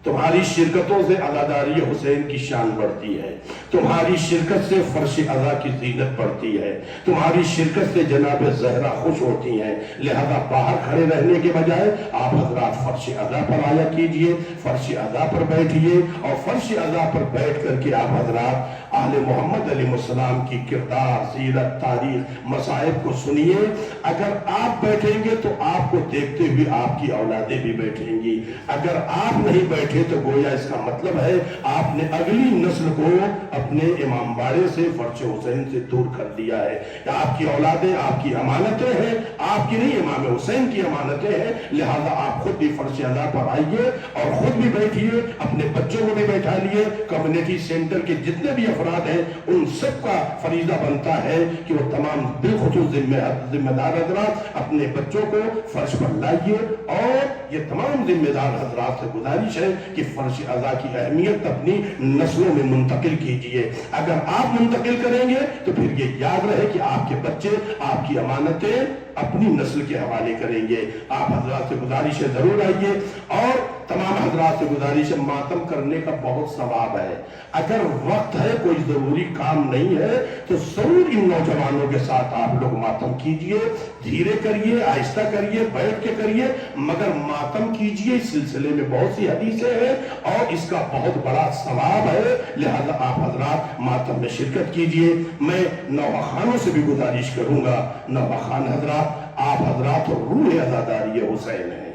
تمہاری شرکتوں سے عزاداری حسین کی شان بڑھتی ہے، تمہاری شرکت سے فرش عزا کی زینت بڑھتی ہے، تمہاری شرکت سے جناب زہرا خوش ہوتی ہیں۔ لہذا باہر کھڑے رہنے کے بجائے آپ حضرات فرش عزا پر آیا کیجئے، فرش عزا پر بیٹھئے اور فرش عزا پر بیٹھ کر کے آپ حضرات آل محمد علیہ السلام کی کردار، سیرت، تاریخ، مصائب کو سنیے۔ اگر آپ بیٹھیں گے تو آپ کو دیکھتے ہوئے آپ کی اولادیں بھی بیٹھیں گی، اگر آپ نہیں بیٹھے تو گویا اس کا مطلب ہے آپ نے اگلی نسل کو اپنے امام باڑے سے، فرش حسین سے دور کر دیا ہے۔ آپ کی اولادیں آپ کی امانتیں ہیں، آپ کی نہیں، امام حسین کی امانتیں ہیں، لہذا آپ خود بھی فرش ادا پر آئیے اور خود بھی بیٹھیے، اپنے بچوں کو بھی بیٹھا لیے۔ کمیونٹی سینٹر کے جتنے بھی افراد ہیں ان سب کا فریضہ بنتا ہے کہ وہ تمام بالخصوص ذمہ دار حضرات اپنے بچوں کو فرش پر لائیے، اور یہ تمام ذمہ دار حضرات سے گزارش ہے کہ فرش ادا کی اہمیت اپنی نسلوں میں منتقل کیجئے۔ اگر آپ منتقل کریں گے تو پھر یہ یاد رہے کہ آپ کے بچے آپ کی امانتیں اپنی نسل کے حوالے کریں گے۔ آپ حضرات سے گزارش ہے ضرور آئیے، اور تمام حضرات سے گزارش ہے ماتم کرنے کا بہت ثواب ہے۔ اگر وقت ہے، کوئی ضروری کام نہیں ہے تو ضرور ان نوجوانوں کے ساتھ آپ لوگ ماتم کیجئے، دھیرے کریے، آہستہ کریے، بیٹھ کے کریے، مگر ماتم کیجئے۔ اس سلسلے میں بہت سی حدیثیں ہیں اور اس کا بہت بڑا ثواب ہے، لہذا آپ حضرات ماتم میں شرکت کیجئے۔ میں نوحہ خانوں سے بھی گزارش کروں گا، نوحہ خان حضرات، آپ حضرات روح عزاداری حسین ہیں،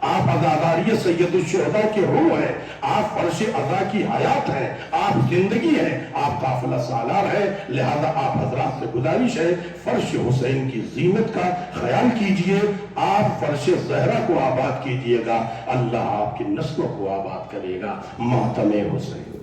آپ عزاداری سید الشہداء کے روح ہیں، آپ فرش عزا کی حیات ہیں، آپ زندگی ہیں، آپ قافلہ سالار ہیں، لہذا آپ حضرات سے گزارش ہے فرش حسین کی زینت کا خیال کیجئے، آپ فرش زہرہ کو آباد کیجئے گا، اللہ آپ کی نسلوں کو آباد کرے گا۔ ماتم حسین۔